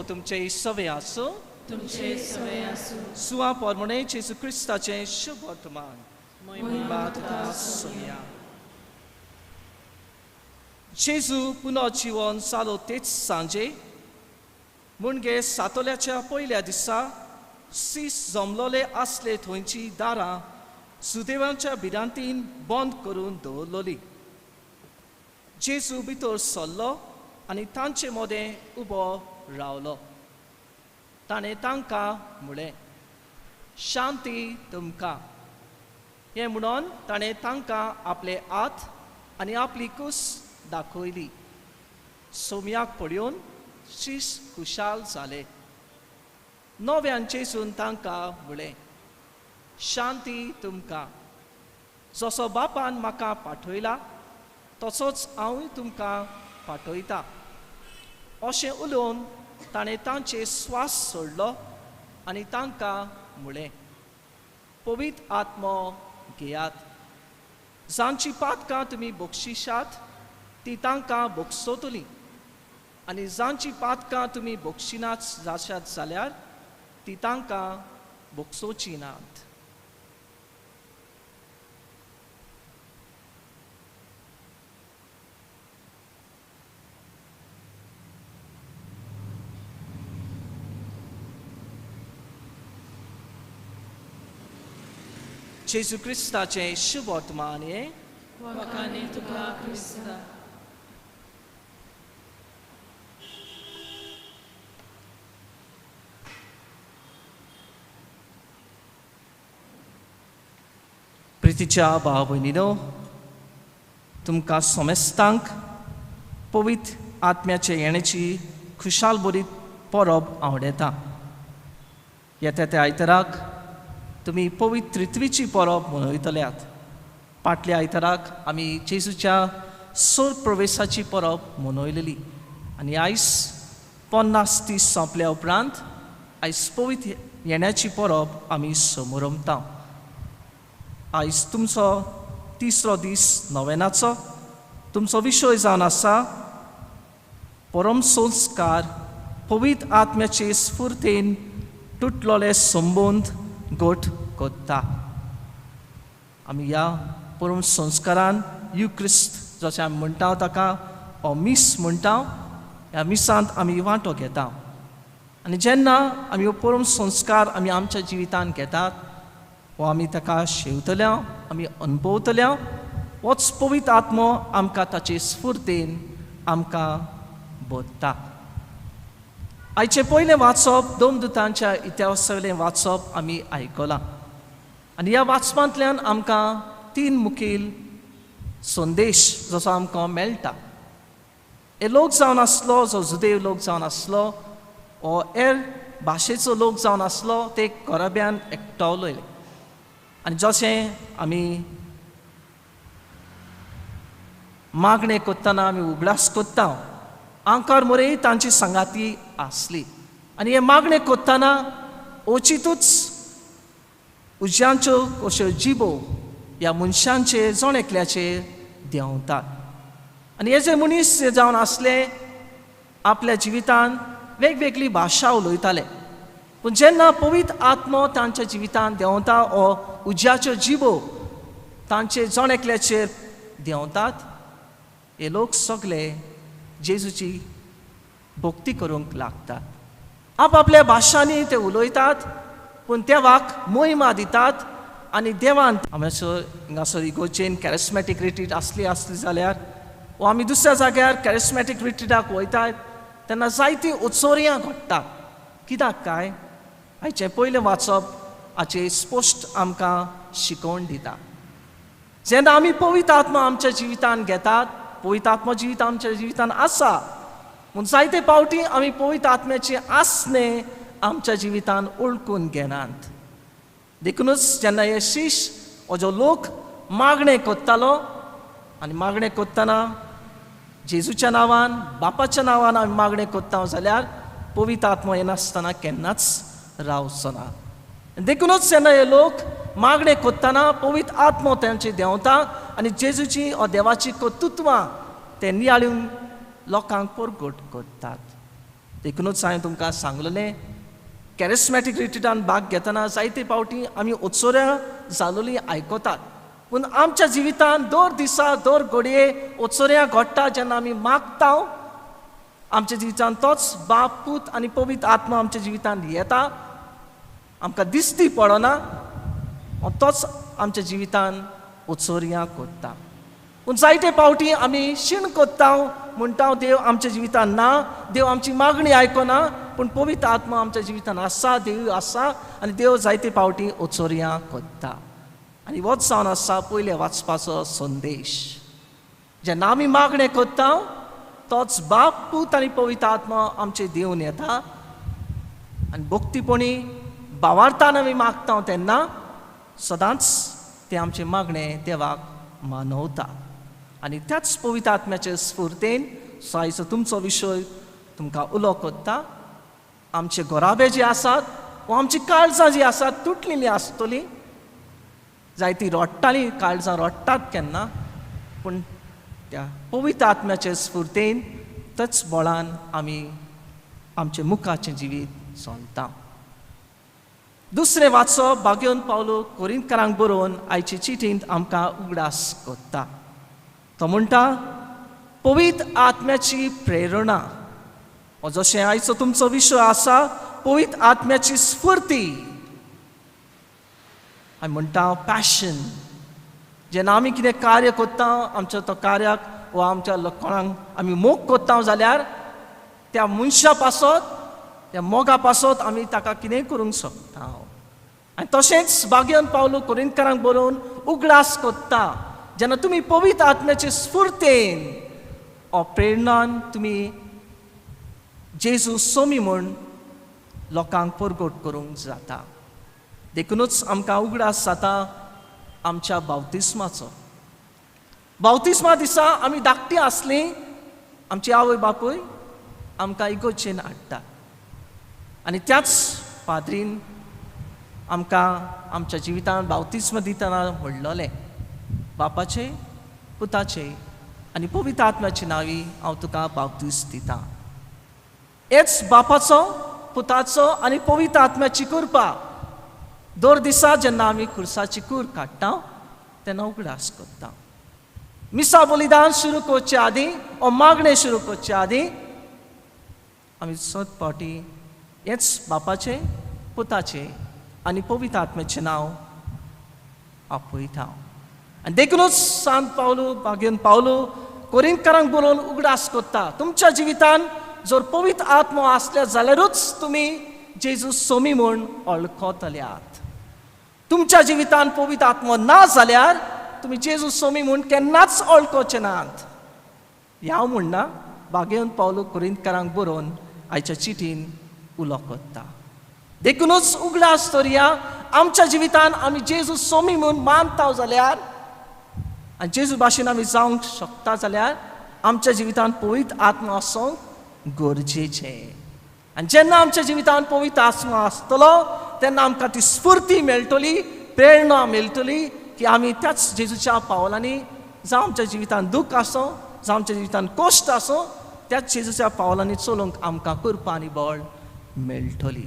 तुमचे सवे आसूं. तुमचे सवे आसूं. सुवा पोरमणे जेजू क्रिस्ताचें शुभ वर्तमान. महिमा तुका सोम्या. जेजू पुनर्जीवन जालो तेच सांजे मुणगे सातोल्याच्या पयल्या दिसा सीस जमलोले आसले थंयची दारां सुदैवांच्या भिरांतीन बंद करून दवरलोली. जेजू भितर सरलो आनी तांचे मदें उबो रावलो. ताणें तांकां म्हळें, शांती तुमकां. हें म्हणून ताणें तांकां आपले हात आनी आपली कूस दाखयली. सोम्याक पळोवन शीस खुशाल जाले. नव्यान जेजून तांकां म्हळें, शांती तुमकां. जसो बापान म्हाका पाठयला तसोच हांवूय तुमकां पाठयता. अशें उलोवन ताणें तांचे स्वास सोडलो आनी तांकां म्हळें, पवित्र आत्मो घेयात. जांची पातकां तुमी बक्षिशात ती तांकां बक्षोतली आनी जांची पातकां तुमी बक्षिनात जाशात जाल्यार ती तांकां बक्षोवची नात. जेजू क्रिस्ताचें शुभ वर्तमान हे वखाणी तुका क्रिस्ता. प्रितीच्या भाव भयणीनो, तुमकां सोमेस्तांक पवित्र आत्म्याचे येण्याची खुशाल बरी परब आवडटा. येता त्या आयताराक तुमी पवित्र त्रित्वेची परब मनयतल्यात. फाटल्या आयताराक आमी जेजूच्या सोर प्रवेशाची परब मनयलेली आनी आयज 50 दीस सोंपल्या उपरांत आयज पवित्र येण्याची परब आमी समोरमता. आयज तुमचो तिसरो दीस नोवेनाचो. तुमचो विशय जावन आसा परम संस्कार पवित्र आत्म्याचे स्फूर्तेन तुटलोले संबंद गोठ कोत्ता. आमी ह्या परम संस्कारान युक्रिस्त जशें आमी म्हणटा ताका हो मीस म्हणटा, ह्या मिसांत आमी वांटो घेता. आनी जेन्ना आमी हो परम संस्कार आमी आमच्या जिवितांत घेतात वो आमी ताका शेवतल्या, आमी अनुभवतल्या, होच पवित्र आत्मो आमकां ताचे स्फूर्तेन आमकां बोधता. आयचे पयलें वाचप दोमदूतांच्या इतिहासावेलें वाचप आमी आयकलां आनी ह्या वाचपांतल्यान आमकां 3 मुखेल संदेश जसो आमकां मेळटा. हे लोक जावन आसलो जो जुदेव लोक जावन आसलो वो हेर भाशेचो लोक जावन आसलो, ते घराब्यान एकठावले आनी जशें आमी मागणें कोत्ताना आमी उगडास कोत्ता, आंकार मोरे तांची संगाती आसली आनी हे मागणें कोत्ताना ओचितूच उज्यांच्यो अश्यो जिबो ह्या मनशांचे जण एकल्याचेर देंवतात. आनी हे जे मनीस जावन आसले आपल्या जिवितांत वेगवेगळी भाशा उलयताले, पूण जेन्ना पवित्र आत्मो तांच्या जिवितांत देंवता वो उज्याच्यो जिबो तांचे जण एकल्याचेर देंवतात, हे लोक सगळे जेजूची भक्ती करूंक लागतात. आपल्या भाशांनी ते उलयतात पूण देवाक महिमा दितात आनी देवान हांगासर इगोचेन कॅरिस्मॅटीक रिट्रीट आसली जाल्यार वो आमी दुसऱ्या जाग्यार कॅरिस्मॅटीक रिट्रीटाक वयतात तेन्ना जायतीं उत्सोरियां घडटात. कित्याक काय हाचें पयलें वाचप हाचें स्पश्ट आमकां शिकोवन दिता. जेन्ना आमी पवित्र आत्मा आमच्या जिवितांत घेतात, पवित्र आत्मा जिवीत आमच्या जिवितांत आसा पूण जायते फावटी आमी पवित्र आत्म्याचे आसने आमच्या जिवितांत ओळखून घेनात. देखूनच जेन्ना हे शीश हो जो लोक मागणें कोत्तालो आनी मागणें कोत्ताना जेजूच्या नांवान बापाच्या नांवान आमी मागणें कोत्ता जाल्यार पवित्र आत्मा येनासतना केन्नाच रावचो ना. देखूनच जेन्ना हे लोक मागणें कोत्ताना पवित्र आत्मो तांचे देंवता आनी जेजूची वा देवाची कर्तृत्वां ते नियाळून लोकांक परगट करतात. देखूनच हांवें तुमकां सांगलेलें कॅरिस्मॅटीक रिट्रीटांत भाग घेतना जायते फावटी आमी उत्सोऱ्यां जालोलीं आयकतात पूण आमच्या जिवितांत दर दिसा दर घडये उत्सोऱ्यां घडटा. जेन्ना आमी मागता आमच्या जिवितांत तोच बाप पूत आनी पवित्र आत्मा आमच्या जिवितांत येता, आमकां दिसती पडना, तोच आमच्या जिवितांत उत्सोरियां कोत्ता. पूण जायते फावटी आमी शीण कोत्ता, म्हणटा देव आमच्या जिवितांत ना, देव आमची मागणी आयकना, पूण पवित्र आत्मा आमच्या जिवितांत आसा, देव आसा आनी देव जायते फावटी उत्सोरियां कोत्ता. आनी होच जावन आसा पयले वाचपाचो संदेश. जेन्ना आमी मागणें कोत्ता तोच बाप पूत आनी पवित्र आत्मा आमचे देवन येता आनी भक्तीपणी भावार्थान आमी मागता तेन्ना सदांच ते आमचे मागणें देवाक मानवता. आनी त्याच पवित्र आत्म्याचे स्फूर्तेन आयचो तुमचो विशय तुमकां उलो कोत्ता. आमचे घोराबे जे आसात वा आमची काळजां जी आसात तुटलेलीं आसतलीं, जायतीं रोडटालीं, काळजां रोडटात केन्ना, पूण त्या पवित्र आत्म्याचे स्फूर्तेन त्याच बळान आमी आमचे मुखाचें जिवीत सोंसता. दुसरें वाचप भाग्योन पावलो कोरिंथकारांक बरोवन आयचे चिठींत आमकां उगडास कोत्ता. तो म्हणटा पवित्र आत्म्याची प्रेरणा. हो जशें आयचो तुमचो विशय आसा पवित्र आत्म्याची स्फूर्ती. आमी म्हणटा पॅशन. जेन्ना आमी कितें कार्य कोत्ता आमच्या तो कार्याक वा आमच्या कोणाक आमी मोग कोत्ता जाल्यार त्या मनशा पासत त्या मोगा पासत आमी ताका कितेंय करूंक शकता. आनी तशेंच बागेन पावलो कोरिंतकारांक बरोवन उगडास कोत्ता जेन्ना तुमी पवित्र आत्म्याचे स्फूर्तेन ओ प्रेरणान तुमी जेजू सोमी म्हूण लोकांक परगट करूंक जाता. देखूनच आमकां उगडास जाता आमच्या बावतिस्माचो. बावतिस्मा दिसा आमी धाकटीं आसलीं आमची आवय बापूय आमकां इगोर्जेन हाडटा आनी त्याच पाद्रीन आमकां आमच्या जिवितांत बावतिस्म दितना म्हणलोलें, बापाचे, पुताचे आनी पवित्र आत्म्याचे नांवी हांव तुका बावतीस दितां. हेच बापाचो, पुताचो आनी पवित्र आत्म्याची कृपा दर दिसा जेन्ना आमी खुर्साची कूर काडटा तेन्ना उगडास करता. मिसा बलिदान सुरू करचे आदीं ओ मागणें सुरू करचे आदीं आमी सत फावटी हेच बापाचे, पुताचे आनी पवित्र आत्म्याचें नांव आपयता. आनी देखूनच सांत पावलो बागेन पावलो कोरिंतकारांक बरोवन उगडास करता, तुमच्या जिवितांत जर पवित्र आत्मो आसल्या जाल्यारूच तुमी जेजू सोमी म्हूण वळखतल्यात. तुमच्या जिवितांत पवित्र आत्मो ना जाल्यार तुमी जेजू सोमी म्हूण केन्नाच वळखचे नात. हांव म्हणना, बागेन पावलो कोरिंतकारांक बरोवन आयच्या चिठीन उलो करता. देखूनच उगडास करुया आमच्या जिवितांत आमी जेजू सोमी म्हूण मानता जाल्यार आनी जेजू भाशेन आमी जावंक शकता जाल्यार आमच्या जिवितांत पवित्र आत्मो आसूंक गरजेचें. आनी जेन्ना आमच्या जिवितांत पवित्र आत्मो आसतलो तेन्ना आमकां ती स्फूर्ती मेळटली, प्रेरणा मेळटली की आमी त्याच जेजूच्या पावलांनी जावं आमच्या जिवितांत दूख आसूं जावं आमच्या जिवितांत कश्ट आसूं त्याच जेजूच्या पावलांनी चलूंक आमकां कृपा आनी बळ मेळटली.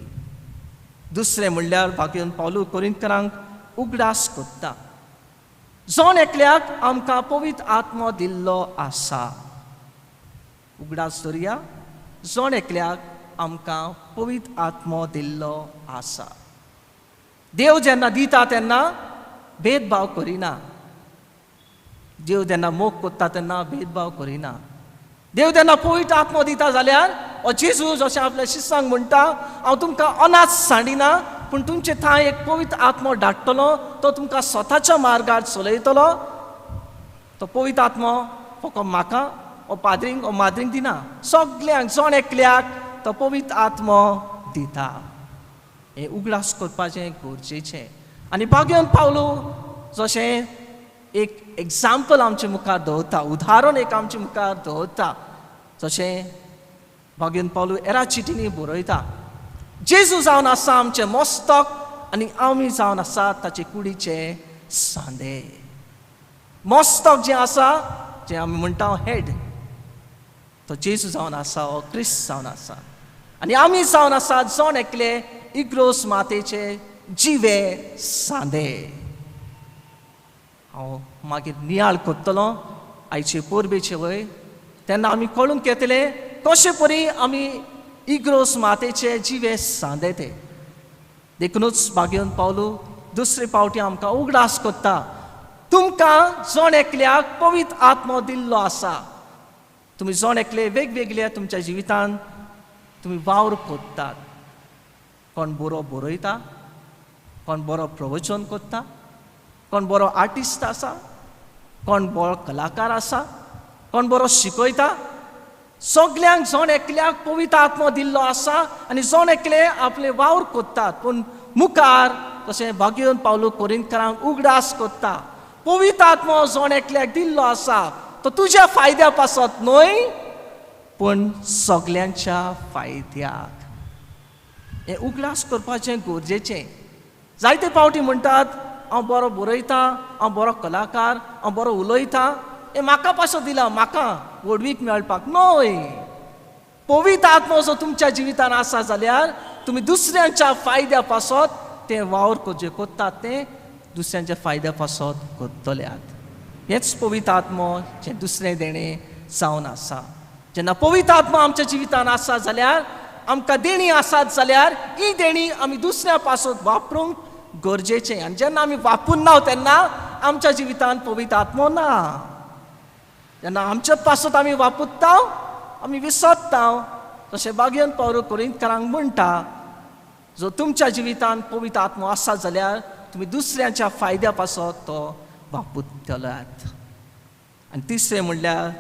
दुसरें म्हणल्यार बागेन पावलो कोरिंतकारांक उगडास करता, जोन एकल्याक आमकां पवित्र आत्मो दिल्लो आसा. उगडास करुया, जोन एकल्याक आमकां पवित्र आत्मो दिल्लो आसा. देव जेन्ना दिता तेन्ना भेदभाव करिना. देव जेन्ना मोग करता तेन्ना भेदभाव करिना. देव जेन्ना पवित्र आत्मो दिता जाल्यार हो जेजू जशें आपल्या शिष्यांक म्हणटा, हांव तुमकां अनाथ सांडिना पूण तुमचे थंय एक पवित्र आत्मो धाडटलो, तो तुमकां स्वताच्या मार्गार चलयतलो. तो पवित्र आत्मो फकत म्हाका ओ पाद्रींक ओ माद्रींक दिना, सगल्यांक जोण एकल्याक तो पवित्र आत्मो दिता. हें उगडास करपाचें गरजेचें. आनी बागेन पावलो जशें एक एग्जाम्पल आमचे मुखार दवरता, उदाहरण एक आमचे मुखार दवरता, जशें बागेन पावलो हेरा चिठींनी बरयता, जेजू जावन आसा आमचें मस्तक आनी आमी जावन आसा ताचे कुडीचे सांदे. मस्तक जें आसा, जें आमी म्हणटा हेड, तो जेजू जावन आसा, हो क्रिस्त जावन आसा. आनी आमी जावन आसा जोण एकले इग्रोस मातेचे जिवे सांदे. हांव मागीर नियाळ करतलो आयचे परबेचे वय, तेन्ना आमी कळूंक येतले कशे परी आमी इग्रोस मातेचे जिवे सांदे ते. देखूनच बागेन पावलो दुसरे फावटी आमकां उगडास करता, तुमकां जोण एकल्याक पवित्र आत्मो दिल्लो आसा. तुमी जोण एकले वेगवेगळ्या तुमच्या जिवितांत तुमी वावर करतात. कोण बरो बरयता, कोण बरो प्रवचन करता, कोण बरो आर्टिस्ट आसा, कोण बरो कलाकार आसा, कोण बरो शिकयता. सगल्यांक जोण एकल्याक पवित्र आत्मो दिल्लो आसा आनी जोण एकले आपले वावर करतात. पूण मुखार तशें बागेन पावलो कोरिंतकारांक उगडास करता, पवित्र आत्मो जोण एकल्याक दिल्लो आसा तो तुज्या फायद्या पासत न्हय पूण सगल्यांच्या फायद्याक. हें उगडास करपाचें गरजेचें. जायते फावटी म्हणटात हांव बरो बरयता, हांव बरो कलाकार, हांव बरो उलयता, हें म्हाका पासो दिला, म्हाका वडवीक मेळपाक न्हय. पवित्र आत्मो जो तुमच्या जिवितांत आसा जाल्यार तुमी दुसऱ्यांच्या फायद्या पासत तें वावर जे करतात तें दुसऱ्यांच्या फायद्या पासत करतल्यात. हेंच पवित्र आत्मो जें दुसरें देणें जावन आसा. जेन्ना पवित्र आत्मा आमच्या जिवितांत आसा जाल्यार आमकां देणी आसात जाल्यार ही देणी आमी दुसऱ्या पासत वापरूंक गरजेचें. आनी जेन्ना आमी वापरून ना तेन्ना आमच्या जिवितांत पवित्र आत्मो ना. जेन्ना आमच्या पासत आमी वापरता आमी विसरता. तशें बागेन पावलो कोरिंतकारांक म्हणटा, जो तुमच्या जिवितांत पवित्र आत्मो आसा जाल्यार तुमी दुसऱ्यांच्या फायद्या पासत तो वापरतल्यात. आनी तिसरें म्हणल्यार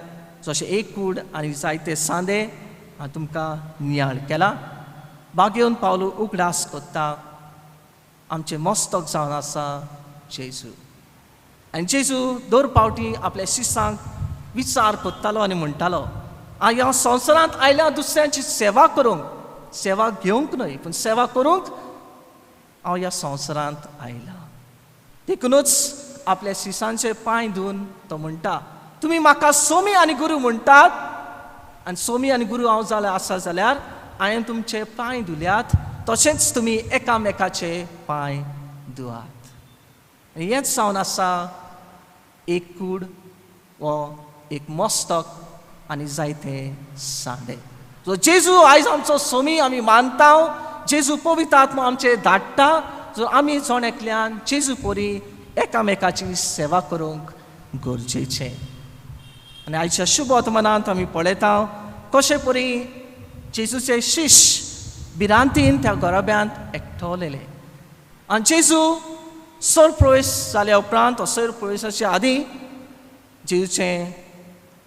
जशें एक कूड आनी जायते सांदे हांव तुमकां नियाळ केला. बागेवन पावलो उगडास कोत्ता आमचें मस्तक जावन आसा जेजू. आनी जेजू दर पावटी आपल्या शिसांक विचार कोत्तालो आनी म्हणटालो, हांव ह्या संवसारांत आयल्या दुसऱ्यांची सेवा करूंक, सेवा घेवंक न्हय पूण सेवा करूंक हांव ह्या संवसारांत आयला. देखूनच आपल्या शिसांचे पांय धुवन तो म्हणटा, तुमी म्हाका सोमी आनी गुरू म्हणटात, आनी सोमी आनी गुरू हांव जाल्यार आसा जाल्यार हांवें तुमचे पांय धुल्यात, तशेंच तुमी एकामेकाचे पांय धुवात. आनी हेंच जावन आसा एक कूड वो एक मस्तक आनी जायते सांदे. जो जेजू आयज आमचो सोमी आमी मानता, जेजू पवित्र आत्मो आमचे धाडटा, जो आमी जण एकल्यान जेजू पोरी एकामेकाची सेवा करूंक गरजेचें. आनी आयच्या शुभ वर्तमानांत आमी पळयता कशे परी जेजूचे शिश्य भिरांतीन त्या गराब्यांत एकठवलेले. आनी जेजू सर प्रवेश जाल्या उपरांत सर प्रवेशाच्या आदीं जेजूचें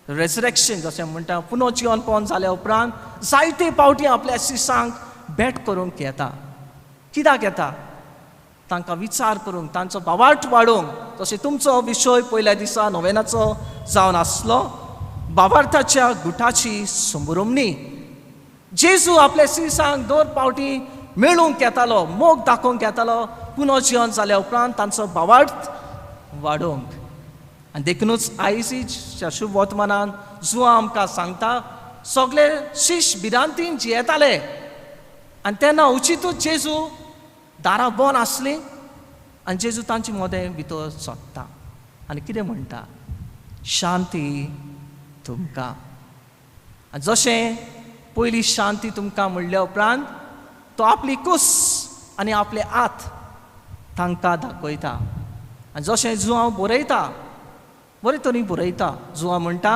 रेजरेक्शन जशें म्हणटा पुनर्जीवन पावन जाल्या उपरांत जायते पावटी आपल्या शिसांक भेट करूंक येता. कित्याक येता? तांकां विचार करूंक, तांचो भावार्थ वाडोवंक. जशें तुमचो विशय पयल्या दिसा नोवेनाचो जावन आसलो, भावार्थाच्या गुटाची संभ्रमणी. जेजू आपल्या शिसांक दर पावटी मेळूंक येतालो, मोग दाखोवंक येतालो, पुनर्जीवन जाल्या उपरांत तांचो भावार्थ वाडोवंक. आनी देखूनच आयच्या शुभ वर्तमानांत जुआ आमकां सांगता, सगळे शिश्य भिरांतीन जियेताले आनी तेन्ना उचितूच जेजू दारां बंद आसलीं आनी जेजू तांचे मोदें भितर सोदता आनी कितें म्हणटा, शांती तुमकां. आनी जशें पयली शांती तुमकां म्हणल्या उपरांत तो आपली कूस आनी आपले हात तांकां दाखयता. आनी जशें जुआ बरयता बरे तरेन बरयता, जुआ म्हणटा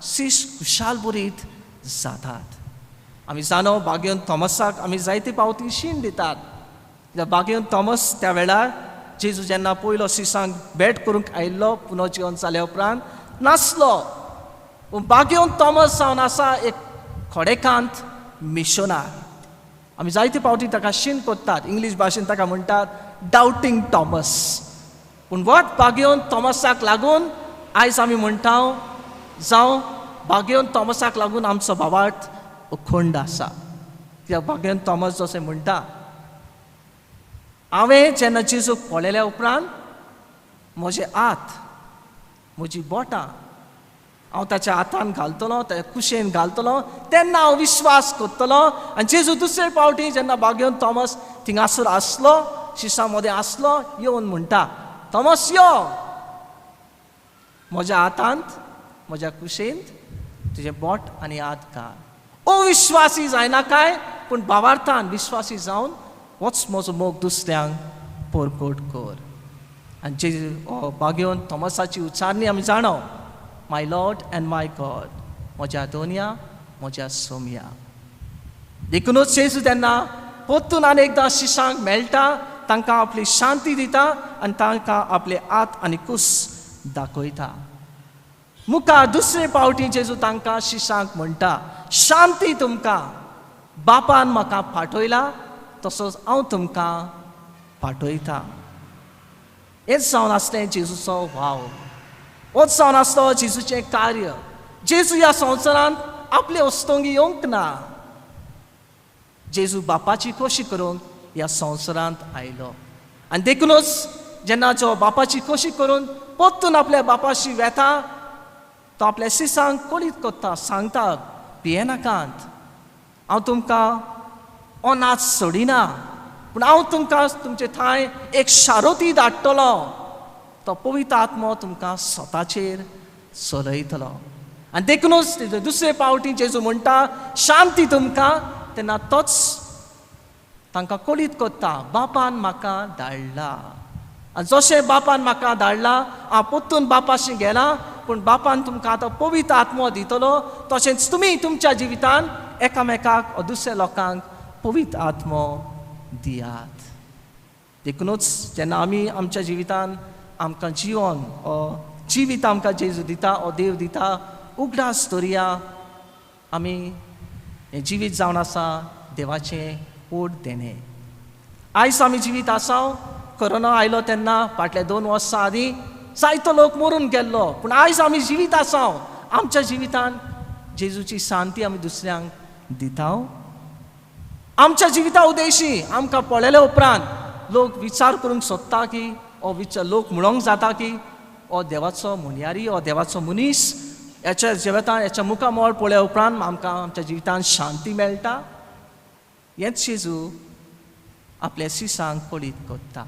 शिश्य खुशाल बरीत जातात. आमी जाणो बागेवन थॉमसाक आमी जायते पावटी शीण दितात. बागेवन थॉमस त्या वेळार जेजू जेन्ना पयलो शिसांक भेट करूंक आयिल्लो पुनर्जीवन जाल्या उपरांत नासलो. पूण बागेवन थॉमस जावन आसा एक खोडेकांत मिशनार. आमी जायते पावटी ताका शीण कोत्तात, इंग्लीश भाशेन ताका म्हणटात डावटींग थॉमस. पूण वत बागेवन थॉमसाक लागून आयज आमी म्हणटा जावं बागेवन थॉमसाक लागून आमचो भावार्थ अखंड आसा. कित्याक बागेवन थॉमस जशें म्हणटा, हांवें जेन्ना जेजूक पळयल्या उपरांत म्हजे हात म्हजी बोटां हांव ताच्या हातान घालतलो, ताच्या कुशेन घालतलो, तेन्ना हांव विश्वास करतलो. आनी जेजू दुसरे पावटी जेन्ना बागेवन थॉमस थिंगासर आसलो, शिसां मदें आसलो, येवन म्हणटा, थॉमस यो, म्हज्या हातांत म्हज्या कुशेंत तुजे बोट आनी हात घाल. अविश्वासी जायना काय पूण भावार्थान विश्वासी जावन वच म्हजो मोग दुसऱ्यांक परकोट कर. आनी जे बागेवन थॉमसाची उच्चारणी आमी जाणो, माय लॉर्ड एंड माय गॉड, म्हज्या दोनया म्हज्या सोमया. देखूनच जेजू तेन्ना परतून आनी एकदां शिशांक मेळटा, तांकां आपली शांती दिता आनी तांकां आपले हात आनी कूस दाखयता. मुखार दुसरे पावटी जेजू तांकां शिशांक म्हणटा, शांती तुमकां, बापान म्हाका पाठयला तसोच हांव तुमकां पाठयता. हेच जावन आसलें जेजूचो वाव, होच जावन आसलो जेजूचें कार्य. जेजू ह्या संवसारांत आपले वस्तोंगी येवंक ना. जेजू बापाची खोशी करूंक ह्या संवसारांत आयलो. आनी देखूनच जेन्ना जो बापाची खोशी करून परतून आपल्या बापाशी वेता, तो आपल्या शिसांक कोलीत कोत्ता, सांगता, भियेनाकात, हांव तुमकां अनाथ सोडिना, पूण हांव तुमकां तुमचे थंय एक शारोती धाडटलो. तो पवित्र आत्मो तुमकां स्वताचेर चलयतलो. आनी देखूनच दुसरे पावटी जेजू म्हणटा, शांती तुमकां, तेन्ना तोच तांकां कोलीत कोत्ता, बापान म्हाका धाडला. आनी जशें बापान म्हाका धाडला, हांव परतून बापाशी गेला, पूण बापान तुमकां आतां पवित्र आत्मो दितलो. तशेंच तुमी तुमच्या जिवितान एकामेकाक दुसऱ्या लोकांक पवित्र आत्मो दियात. देखूनच जेन्ना आमी आमच्या जिवितान आमकां जिवन जिवीत आमकां जेजू दिता देव दिता, उगडास दवरया. आमी हें जिवीत जावन आसा देवाचें ओट देणे. आयज आमी जिवीत आसा. कोरोना आयलो तेन्ना फाटल्या 2 वर्सां आदीं जायतो लोक मरून गेल्लो, पूण आयज आमी जिवीत आसा. आमच्या जिवितान जेजूची शांती आमी दुसऱ्यांक दिता. आमच्या जिविता उदेशी आमकां पळयल्या उपरांत लोक विचार करूंक सोदता की लोक म्हणूंक जाता की देवाचो मुनियारी देवाचो मनीस हेच्या जिवितान हेच्या मुखामोळ पळयल्या उपरांत आमकां आमच्या जिवितान शांती मेळटा. हेंच जेजू आपल्या शिसांक कळीत करता.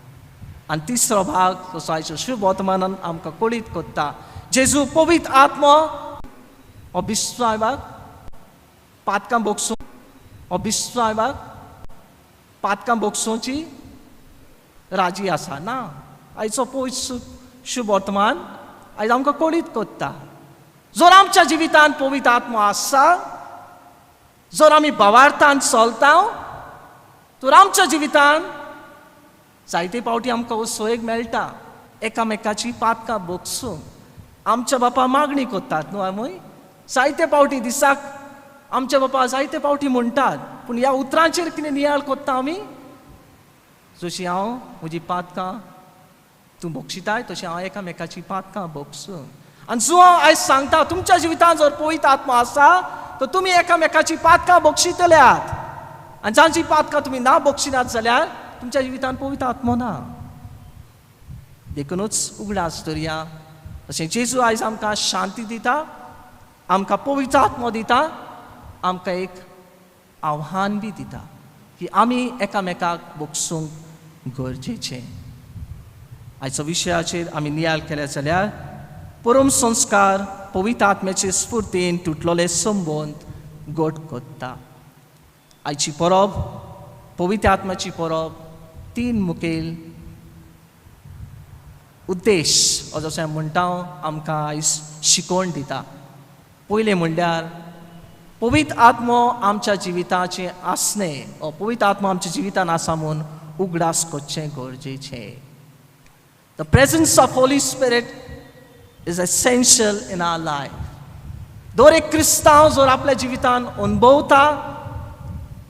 आनी तिसरो भाग जो आयच्या शुभ वर्तमानान आमकां कळीत करता, जेजू पवित्र आत्मा विश्वासभाग पातकां बोगसूं विश्वासभाग पातकां बोगसूंची राजी आसा ना. आयचो पवित्र शुभ वर्तमान आयज आमकां कळीत करता, जर आमच्या जिवितान पवित्र आत्मा आसा, जर आमी भावार्थान चलता, तर आमच्या जिवितान जायते फावटी आमकां सोयेक मेळटा एकामेकाची पातकां बोगसूंक. आमच्या बापा मागणी करतात न्हू आमी. जायते फावटी दिसाक आमचे बापा जायते फावटी म्हणटात, पूण ह्या उतरांचेर कितें नियाळ करता आमी? जशी हांव म्हजी पातकां तूं बोगशिताय तशी हांव एकामेकाची पातकां बोगसूं. आनी जो हांव आयज सांगता, तुमच्या जिवितान जर पवित्र आत्मा आसा तर तुमी एकामेकाची पातकां बोगशितल्यात. आनी जांची पातकां तुमी ना बोगशिनात जाल्यार तुमच्या जिवितान पवित्र आत्मा ना. देखूनच उगडास दवरया. अशें जेजू आयज आमकां शांती दिता, आमकां पवित्र आत्मा दिता, आमकां एक आव्हान बी दिता की आमी एकामेकाक बोगसूंक गरजेचें. आयचो विशयाचेर आमी नियाळ केले जाल्यार परम संस्कार पवित्र आत्म्याचे स्फूर्तीन तुटलेले संबंद घट करता. आयची परब पवित्र आत्म्याची परब 3 मुखेल उद्देश जशें म्हणटा आमकां आयज शिकोवण दिता. पयलें म्हणल्यार पवित्र आत्मो आमच्या जिविताचें आसणें पवित्र आत्मा आमच्या जिवितान आसा म्हूण उगडास करचें गरजेचें. The presence of Holy Spirit is essential in our life. दर एक क्रिस्तांव जर आपल्या जिवितान अनुभवता,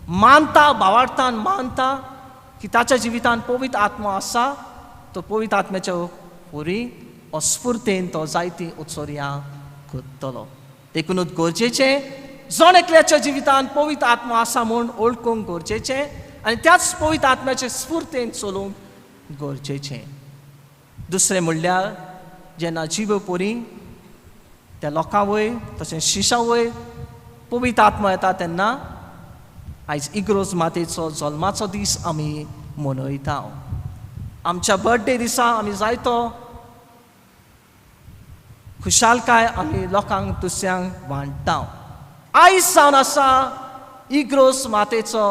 मानता, भावार्थान मानता की ताच्या जिवितान पवित्र आत्मा आसा, तो पवित्र आत्म्याच्या वरी अस्फूर्तेन तो जायती उत्सर्यां करतलो. देखूनच गरजेचें जण एकल्याच्या जिवितान पवित्र आत्मा आसा म्हूण ओळखूंक गरजेचें आनी त्याच पवित्र आत्म्याचे स्फूर्तेन चलूंक गरजेचें. दुसरें म्हणल्यार जेन्ना जीव परी त्या लोकां वयर तशेंच शिशां वयर पवित्र आत्मा येता तेन्ना आयज इग्रोज मातेचो जल्माचो दीस आमी मनयता. आमच्या बर्थडे दिसा आमी जायतो खुशालकाय आमी लोकांक दुसऱ्यांक वांटता. आयज जावन आसा इग्रोज मातेचो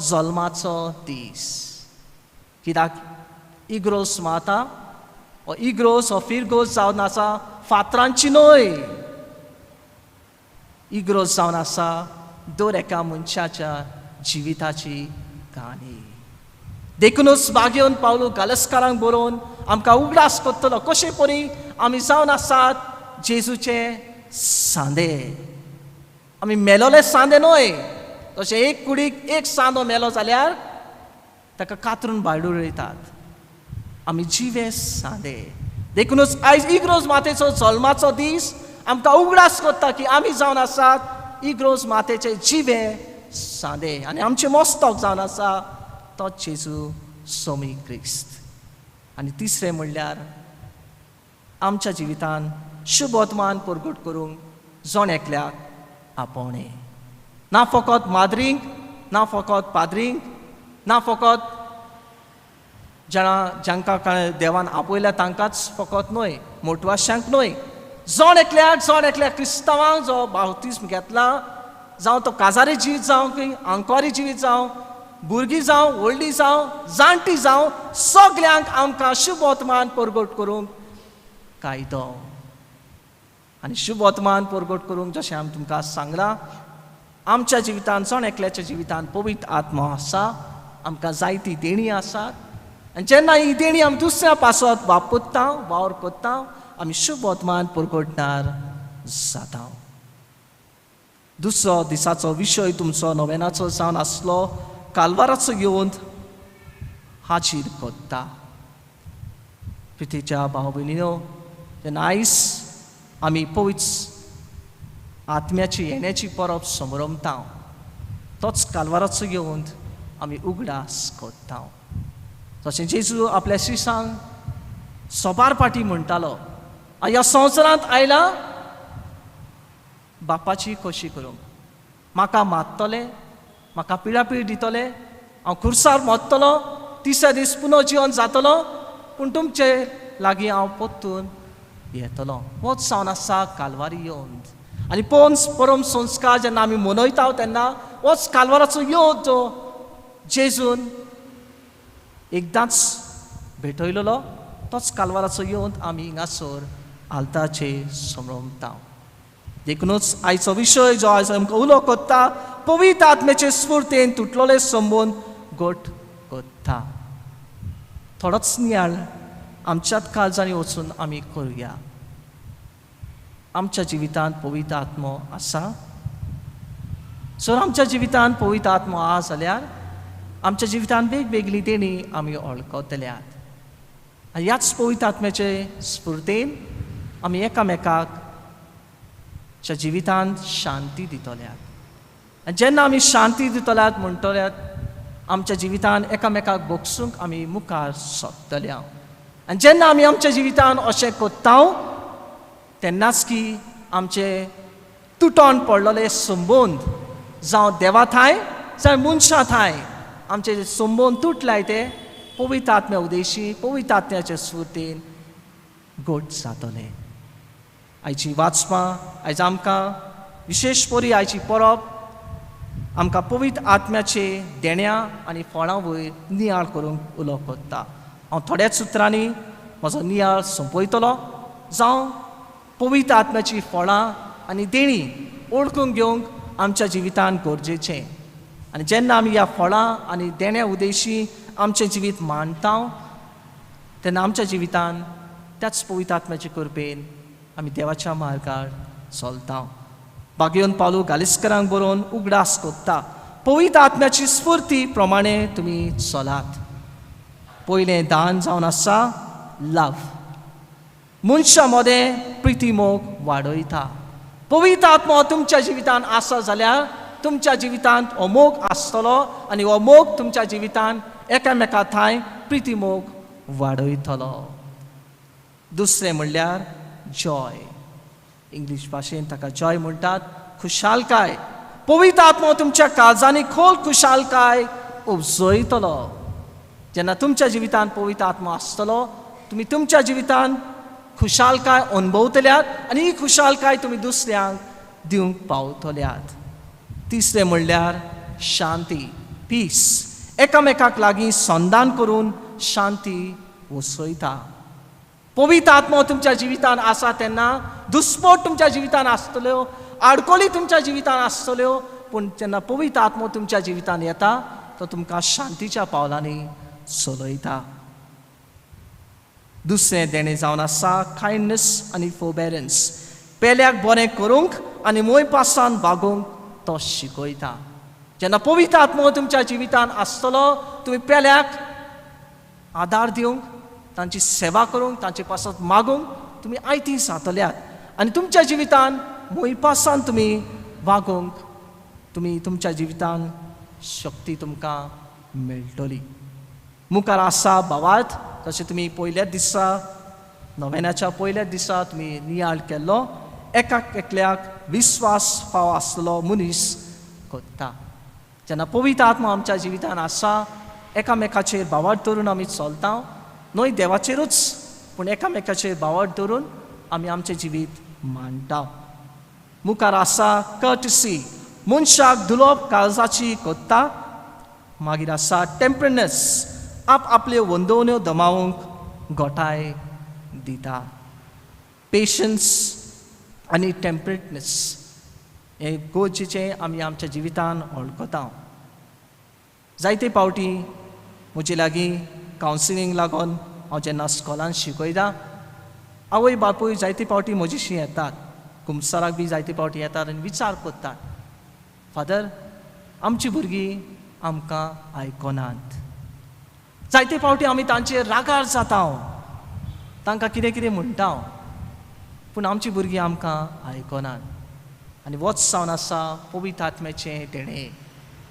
जल्माचो दीस. कित्याक इग्रोज माता इग्रोज फिरगोज जावन आसा फातरांची न्हय. इग्रोज जावन आसा दर एका मनशाच्या जिविताची काणी. देखूनच बागेवन पावलो गालस्कारांक बरोवन आमकां उगडास करतलो कशे परी आमी जावन आसात जेजूचे सांदे. आमी मेलोले सांदे न्हय. तशें एक कुडीक एक सांदो मेलो जाल्यार ताका कातरून भायर उडयतात. आमी जिवे सांदे. देखूनच आयज इग्रोज मातेचो जल्माचो दीस आमकां उगडास करता की आमी जावन आसात इग्रोज मातेचे जिवे सांदे. आनी आमचें मस्तक जावन आसा तो जेजू सोमी क्रिस्त. आनी तिसरें म्हणल्यार आमच्या जिवितान शुभ वर्तमान परगट करूंक जण एकल्याक आपणे. ना फकत माद्रींक, ना फकत पाद्रींक, ना फकत जांकां देवान आपयल्या तांकांच फकत न्हय, मोटवाश्यांक न्हय, जण एकल्याक क्रिस्तांवांक जो बावतिस्म घेतला, जावं तो काजारी जिवीत जावं की आंकवारी जिवीत जावं, भुरगीं जावं व्हडलीं जावं जाणटीं जावं सगल्यांक आमकां शुभ वर्तमान परगट करूंक कायदो. आनी शुभ वर्तमान परगट करूंक जशें हांवें तुमकां सांगलां, आमच्या जिवितान जण एकल्याच्या जिवितान पवित्र आत्मा आसा आमकां जायती देणी आसात आनी जेन्ना ही देणी आमी दुसऱ्या पासत वापरता वावर कोत्ता आमी शुभ वर्तमान पुरगोडणार जाता. दुसरो दिसाचो विशय तुमचो नोवेनाचो जावन आसलो कालवाराचो येवन हाजीर कोत्ता. प्रितीच्या भाव भयणीनो, जेन्ना आयज आमी पवित्र आत्म्याची येण्याची परब समरमता तोच कालवाराचो येवन आमी उगडास कोत्ता. जशें जेजू आपल्या शिशांक सोबार पाटी म्हणटालो, ह्या संवसारांत आयला बापाची खोशी करूंक, म्हाका मारतले, म्हाका पिडापीड दितले, हांव खुर्सार मोत्तलो, तिसऱ्या दीस पुनर्जीवन जातलो, पूण तुमचे लागीं हांव परतून येतलो. होच जावन आसा कालवारी येवन. आनी परम संस्कार जेन्ना आमी मनयता तेन्ना होच कालवाराचो येवन जो जेजून एकदांच भेटयलो तोच कालवाराचो येवन आमी हिंगासर आल्ताचेर समरमता. देखूनच आयचो विशय जो आयज आमकां उलो कोत्ता पवित्र आत्म्याचे स्फूर्तेन तुटलोले संबंद घट कोत्ता. थोडोच नियाळ आमच्याच काळजांनी वचून आमी करुया. आमच्या जिवितांत पवित्र आत्मो आसा? जर आमच्या जिवितांत पवित्र आत्मो आसा जाल्यार आमच्या जिवितांत वेगवेगळी देणी आमी वळखतल्यात. ह्याच पवित्र आत्म्याचे स्फूर्तेन आमी एकामेकाक जिवितांत शांती दितल्यात. जेन्ना आमी शांती दितल्यात म्हणटल्यात आमच्या जिवितांत एकामेकाक बोगसूंक आमी मुखार सोदतल्या. आनी जेन्ना आमी आमच्या जिवितांत अशें कोत्ता तेन्नाच की आमचे तुटोन पडलेले संबंद जावं देवा थाय जावं मनशां थाय आमचे जे संबंद तुटलाय ते पवित्र आत्म्या उदेशी पवित्र आत्म्याचे स्फूर्तेन घट जातले. आयची वाचपां आयज आमकां विशेश परी आयची परब आमकां पवित्र आत्म्याचे देण्या आनी फळां वयर नियाळ करूंक उलो कोत्ता. हांव थोड्याच उतरांनी म्हजो नियाळ सोंपयतलो. जावं पवित्र आत्म्याची फळां आनी देणी ओळखून घेवंक आमच्या जिवितांत गरजेचें. आनी जेन्ना आमी ह्या फळां आनी देण्या उदेशी आमचें जिवीत मांडटा तेन्ना आमच्या जिवितांत त्याच पवित्र आत्म्याचे कृपेन आमी देवाच्या मार्गार चलता. बागेवन पावलो गालिस्करांक बरोवन उगडास कोत्ता पवित्र आत्म्याची स्फूर्ती प्रमाणे तुमी चलात. पयलें दान जावन आसा लव. मनशा मदें प्रिती मोग वाडयता. पवित्र आत्मो तुमच्या जिवितांत आसा जाल्यार तुमच्या जिवितांत हो मोग आसतलो आनी हो मोग तुमच्या जिवितांत एकामेका थंय प्रिती मोग वाडयतलो. दुसरें म्हणल्यार जॉय. इंग्लीश भाशेन ताका जॉय म्हणटात, खुशालकाय. पवित्र आत्मो तुमच्या काळजांनी खोल खुशालकाय उपजयतलो. जेन्ना तुमच्या जिवितांत पवित्र आत्मो आसतलो तुमी तुमच्या जिवितांत खुशालकाय अनुभवतल्यात आनी ही खुशालकाय तुमी दुसऱ्यांक दिवंक पावतल्यात. तिसरें म्हणल्यार शांती, पीस. एकामेकाक लागीं संधान करून शांती वसयता. पवित्र आत्मो तुमच्या जिवितांत आसा तेन्ना दुस्पोट तुमच्या जिवितांत आसतल्यो, आडकोली तुमच्या जिवितांत आसतल्यो, पूण जेन्ना पवित्र आत्मो तुमच्या जिवितांत येता तो तुमकां शांतीच्या पावलांनी चलयता. दुसरें देणें जावन आसा कायंडनेस आनी फोरबेरन्स. पेल्याक बरें करूंक आनी मोयपासान वागूंक तो शिकयता. जेन्ना पवित्र आत्मो तुमच्या जिवितांत आसतलो तुमी पेल्याक आदार दिवंक, तांची सेवा करूंक, तांचे पासत मागूंक तुमी आयती जातल्यात आनी तुमच्या जिवितांत मोयपासान तुमी वागूंक तुमी तुमच्या जिवितांत शक्ती तुमकां मेळटली. मुखार आसा भावार्थ जशें तुमी पयल्याच दिसा नोवेनाच्या पयल्याच दिसा तुमी नियाळ केल्लो, एकाक एकल्याक विस्वास फाव आसलो मनीस कोत्ता. जेन्ना पवित्र आत्मा आमच्या जिवितांत आसा एकामेकाचेर भावार्थ धरून आमी चलता, न्हय देवाचेरूच पूण एकामेकाचेर भावार्थ धरून आमी आमचें जिवीत मांडटा. मुखार आसा कर्टसी. मनशाक दुलोप काळजाची कोत्ता. मागीर आसा टेम्परनेस. आपल्यो वंदवण्यो दमावंक घोटाय दिता. पेशन्स आनी टेम्परेटनेस हें गरजेचें आमी आमच्या जिवितांत वळखता. जायते पावटी म्हजे लागीं कावन्सिलींग लागून हांव जेन्ना स्कॉलान शिकयता आवय बापूय जायते पावटी म्हजेशी येतात, कुंभसाराक बी जायते पावटी येतात आनी विचार करतात, फादर आमची भुरगीं आमकां आयकोनात. जायते पावटी आमी तांचेर रागार जाता, तांकां कितें कितें म्हणटा, पूण आमची भुरगीं आमकां आयकोनात. आनी होच जावन आसा पवित्र आत्म्याचें देणें,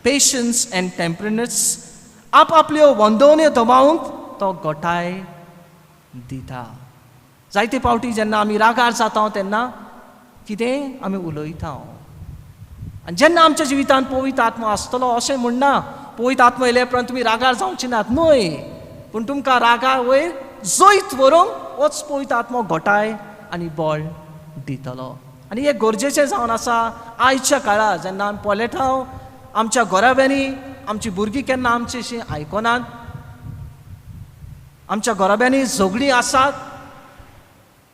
पेशन्स एंड टेम्परन्स. आपआपल्यो वंदोवण्यो दबावंक तो गोठाय दिता. जायते पावटी जेन्ना आमी रागार जाता तेन्ना कितें आमी उलयता, आनी जेन्ना आमच्या जिवितांत पवित्र आत्मा आसतलो अशें म्हणना पवित्र आत्मा येयले उपरांत तुमी रागार जावचे नात, न्हय, पूण तुमकां रागार वयर जैत व्हरूंक होच पवित्र आत्मा घोटाय आनी बळ दितलो. आनी हें गरजेचें जावन आसा आयच्या काळार जेन्ना आमी पळयता आमच्या घोराब्यांनी आमची भुरगीं केन्ना आमचेशी आयकोनात, आमच्या घोराब्यांनी झगडीं आसात,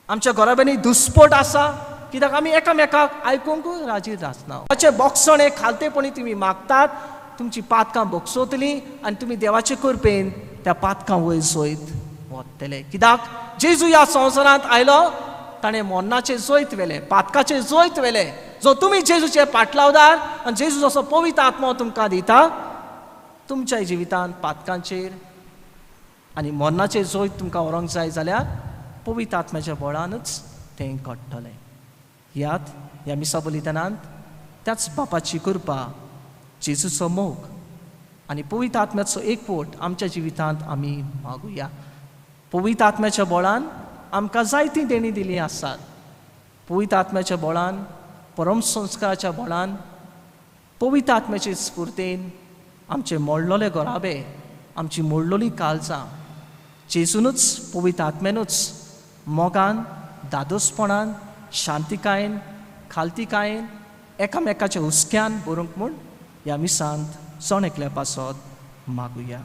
आमच्या घोराब्यांनी दुस्पट आसा, कित्याक आमी एकामेकाक आयकूंकूय राजी नासना. अशें बोगसण एक खालतेपणी तुमी मागतात, तुमची पातकां बोगसोतलीं आनी तुमी देवाचे कृपेन त्या पातकां वयर जैत वतले. कित्याक जेजू ह्या संवसारांत आयलो, ताणें मोन्नाचें जैत व्हेलें, पातकाचें जैत व्हेलें, जो तुमी जेजूचे पाटलावदार आनी जेजू जसो पवित्र आत्मा तुमकां दिता, तुमच्या जिवितांत पातकांचेर आनी मोन्नाचें जैत तुमकां व्हरोंक जाय जाल्यार पवित्र आत्म्याच्या बळानूच तें घडटलें. ह्यात ह्या मिसा बलिदानांत त्याच बापाची कृपा, जेजूचो मोग आनी पवित्र आत्म्याचो एकवट आमच्या जिवितांत आमी मागुया. पवित्र आत्म्याच्या बळान आमकां जायतीं देणी दिलीं आसात. पवित्र आत्म्याच्या बळान, परम संस्काराच्या बळान, पवित्र आत्म्याचे स्फूर्तेन आमचे मोडलोले घोराबे, आमची मोडलोलीं काळजां जेजूनूच पवित्र आत्म्यानूच मोगान, दादोसपणान, शांतिकायेन, खालतिकायेन, एकामेकाच्या हुस्क्यान भरूंक म्हूण ह्या मिसांत जण एकल्या पासत मागुया.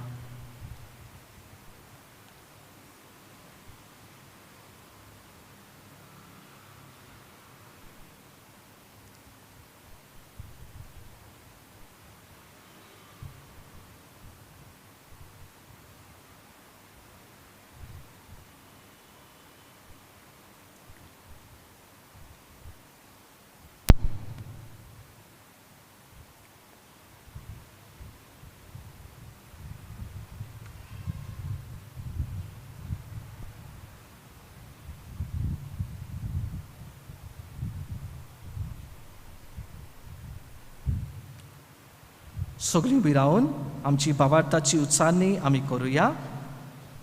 सगळीं उबी रावन आमची भावार्थाची उच्चारणी आमी करुया.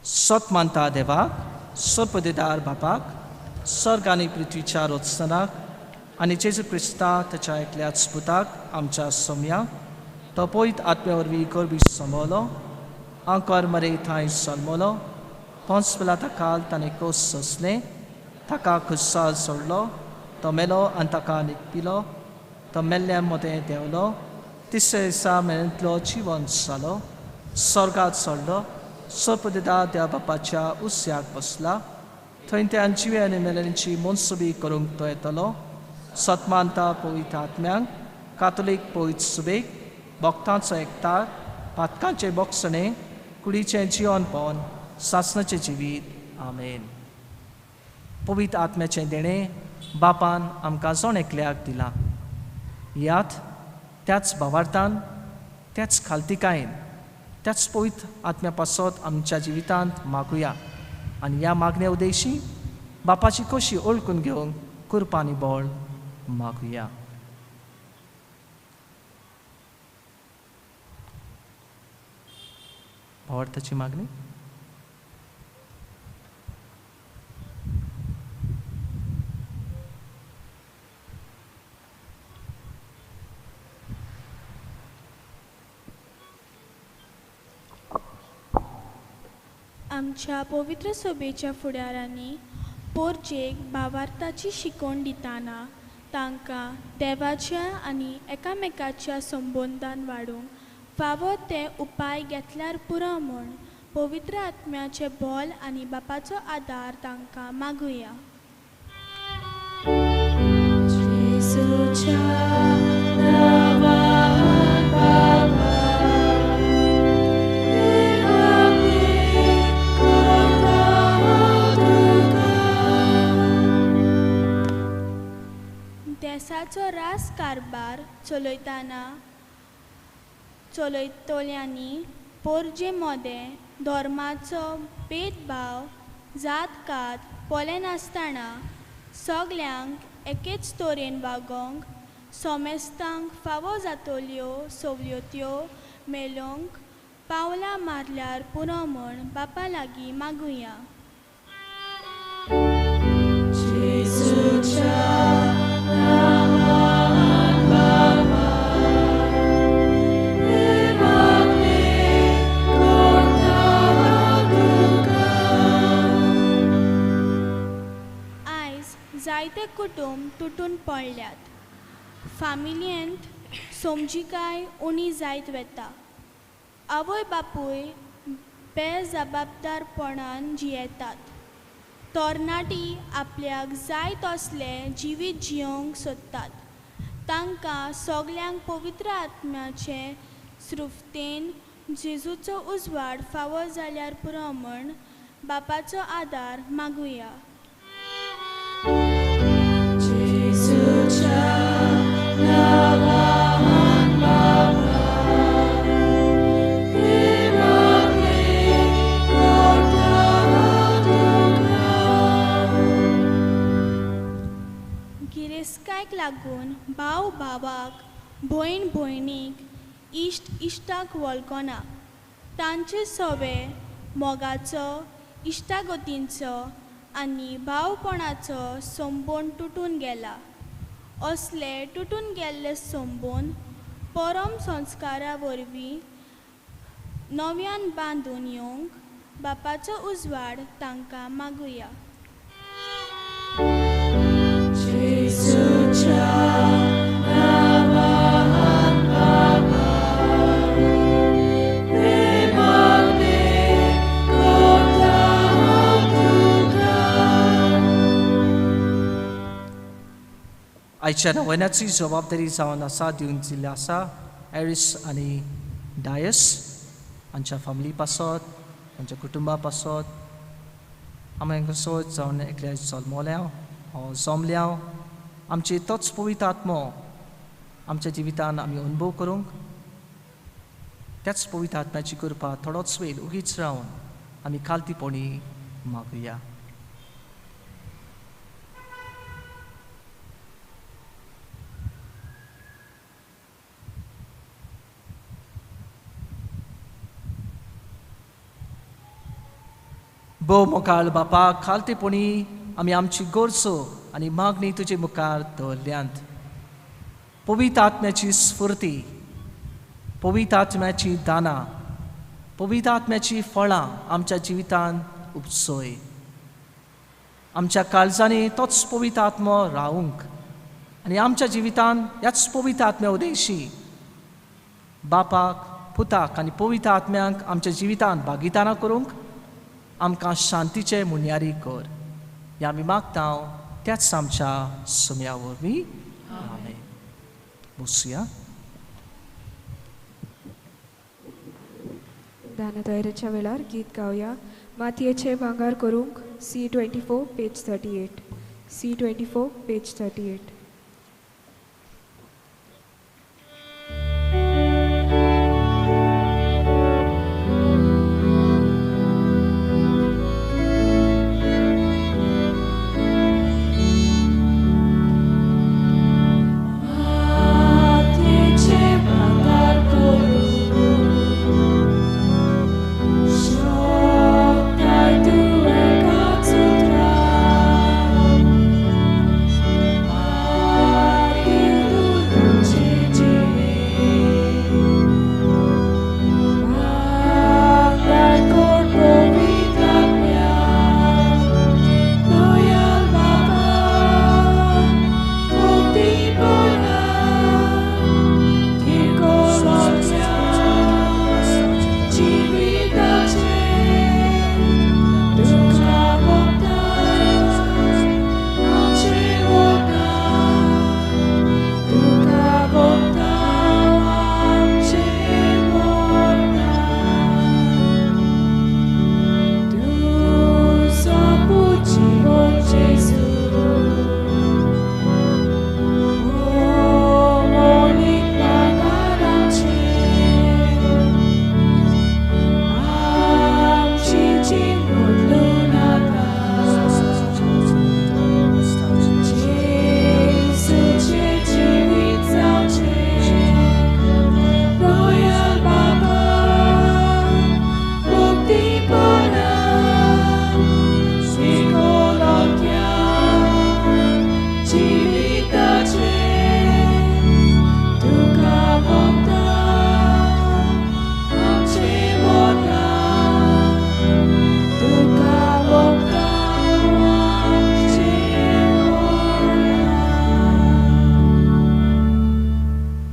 सत मानता देवाक, सर्पदेदार बापाक, सर्ग आनी पृथ्वीच्या रोचनाक आनी जेजू क्रिस्ता ताच्या एकल्याच पुताक आमच्या सोम्याक तो पवित्र आत्म्या वरवीं करबी समोलो, आंकार मरे थंय सल्मलो, पोंच पिलाता काल ताणें कोस सोंसलें, ताका खुस्साल सोडलो, तो मेलो आनी ताका निकपिलो, तो मेल्ल्या मदें देंवलो, तिसऱ्या दिसा मेरेंतलो जिवन जालो, स्वर्गांत चडलो, सर्पदेदार देवा बापाच्या उस्याक बसला, थंय त्या जिवे आनी मेल्यांची मनसुबी करूंक तो येतलो. सतमानता पवित्र आत्म्यांक, कातोलीक पवित्र सुबेक, भक्तांचो एकठार, पातकांचे बोगसणे, कुडीचें जिवन पावन सासणाचें जिवीत. आमेन. पवित्र आत्म्याचें देणें बापान आमकां जण एकल्याक दिलां. ह्यात त्याच भावार्थान, त्याच खालतिकायेन, त्याच पवित्र आत्म्या पासत आमच्या जिवितांत मागुया आनी ह्या मागण्या उद्देशी बापाची कशी ओळखून घेवंक कृपा आनी बळ मागुया. भावार्थाची मागणी. आमच्या पवित्र सभेच्या फुडाऱ्यांनी पोरचेक भावार्थाची शिकवण दितना तांकां देवाच्या आनी एकामेकाच्या संबंदान वाडूंक फावो ते उपाय घेतल्यार पुरो म्हूण पवित्र आत्म्याचे बळ आनी बापाचो आदार तांकां मागुया. जेजूच्या नांवान बाबा देसाचो रास कारबार चलयतल्यांनी पोरजे मोदें धर्माचो भेदभाव जातकात पोले नासतना सगल्यांक एकेच तोरेन वागोंक सोमेस्तांक फावो जातल्यो सवलत्यो मेलोवंक पावलां मारल्यार पुरो म्हूण बापा लागीं मागुया. जायते कुटुंब तुटून पडल्यात. फामिलियेंत समजिकाय उणी जायत वेता. आवय बापूय बेजबाबदारपणान जियेतात. तरणाटी आपल्याक जाय तसले जिवीत जियोंक सोदतात. तांकां सगल्यांक पवित्र आत्म्याचे सृफतेन जेजूचो उजवाड फावो जाल्यार पुरो म्हूण बापाचो आदार मागुया. गिरेस्कायक लागून भाव भावाक, भयण भयणीक, इश्ट इश्टाक वळखना. तांचे सवे मोगाचो, इश्टागतींचो आनी भावपणाचो संबंद तुटून गेला. असले तुटून गेल्ले संबंद परम संस्कारा वरवीं नव्यान बांदून येवंक बापाचो उजवाड तांकां मागुया. आयच्या नवऱ्याची जबाबदारी जावन आसा दिवन दिल्ली आसा एरिस आनी डायस हांच्या फॅमिली पासत हांच्या कुटुंबा पासत आमी कसोच जावन एकल्या जमल्या आमचे तोच पवित्र आत्मो आमच्या जिवितान आमी अनुभव करूंक त्याच पवित्र आत्म्याची कृपा थोडोच वेळ उगीच रावन आमी खालतीपणी मागुया. भोव मोकाळ बापा खालतेपणी आमी आमची गोरसो आनी मागणी तुजे मुखार दवरल्यांत. पवित्र आत्म्याची स्फूर्ती, पवित्र आत्म्याची दानां, पवित्र आत्म्याची फळां आमच्या जिवितान उपसोय. आमच्या काळजांनी तोच पवित्र आत्मो रावूंक आनी आमच्या जिवितान ह्याच पवित्र आत्म्या उदेशी बापाक, पुताक आनी पवित्र आत्म्यांक आमच्या जिवितान भागीदारां करूंक आमकां शांतीचे मुन्यारी कर. हें आमी मागता त्याच आमच्या सुम्या वरवीं. आमेन. बसुया. दानतयरेच्या वेळार गीत गावया. मातयेचे भांगार करूंक C24 page 38. C24 page 38. Amen.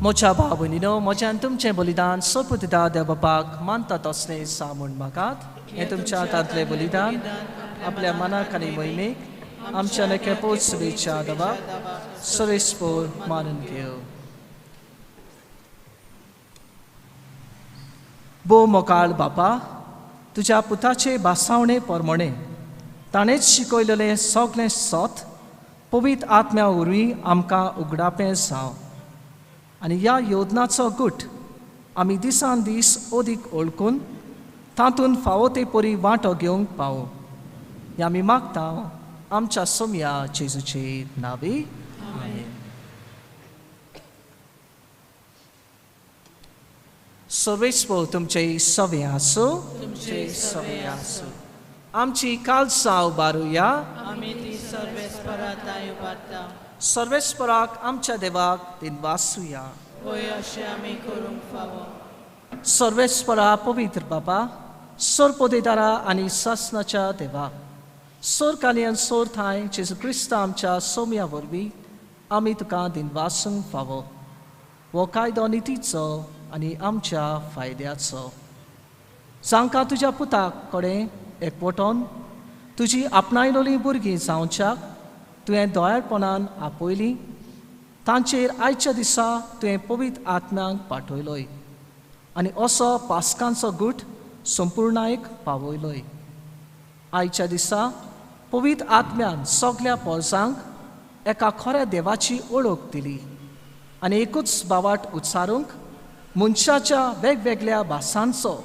म्हज्या भाव भयणीनो, म्हज्यान तुमचें बलिदान सोपुतदा देव बापाक मानता तसलें सांगून मागात. हें तुमच्या हातांतलें बलिदान आपल्या मनाक आनी मोहिमेक आमच्या नखे पोचवेच्या दबाक सरेस्पोर मानून घेव. बो मोकाळ बापा, तुज्या पुताचे बासावणे परमणे ताणेच शिकयलेलें सगळें सोत पवित्र आत्म्या वरवीं आमकां उगडापें जावं आनी ह्या योजनाचो गूट आमी दिसान दीस अदीक ओळखून तातूंत फावो ते परी वांटो घेवंक पावो. हें आमी मागता आमच्या सोम्या जेजूचे नांवी. आमेन. सर्वेस्पो तुमचे सवे आसूं. तुमचे सवे आसूं. आमची कालसां उबारुया. आमी ती सर्वेस्परांताय उबारता. सर्वेस्पराक आमच्या देवाक दिनवासुया. होय अशें आमी करूंक फावो. सर्वेस्परा पवित्र बापा, सोर पोदेदारा आनी सासनाच्या देवा, सोर कालियन सोर थाय जेजू क्रिस्त आमच्या सोम्या वरवीं आमी तुका दिनवासूंक फावो. हो कायदो नितीचो आनी आमच्या फायद्याचो. जांकां तुज्या पुताक कडेन एकवटोन तुजी आपणायलोलीं भुरगीं जावच्याक तुवें दोळाळपणान आपयलीं, तांचेर आयच्या दिसा तुवें पवित्र आत्म्यांक पाठयलोय आनी असो पास्कांचो गूट संपूर्णायक पावयलोय. आयच्या दिसा पवित्र आत्म्यान सगळ्या पोरसांक एका खऱ्या देवाची ओळख दिली आनी एकूच बावाट उच्चारूंक मनशाच्या वेगवेगळ्या भासांचो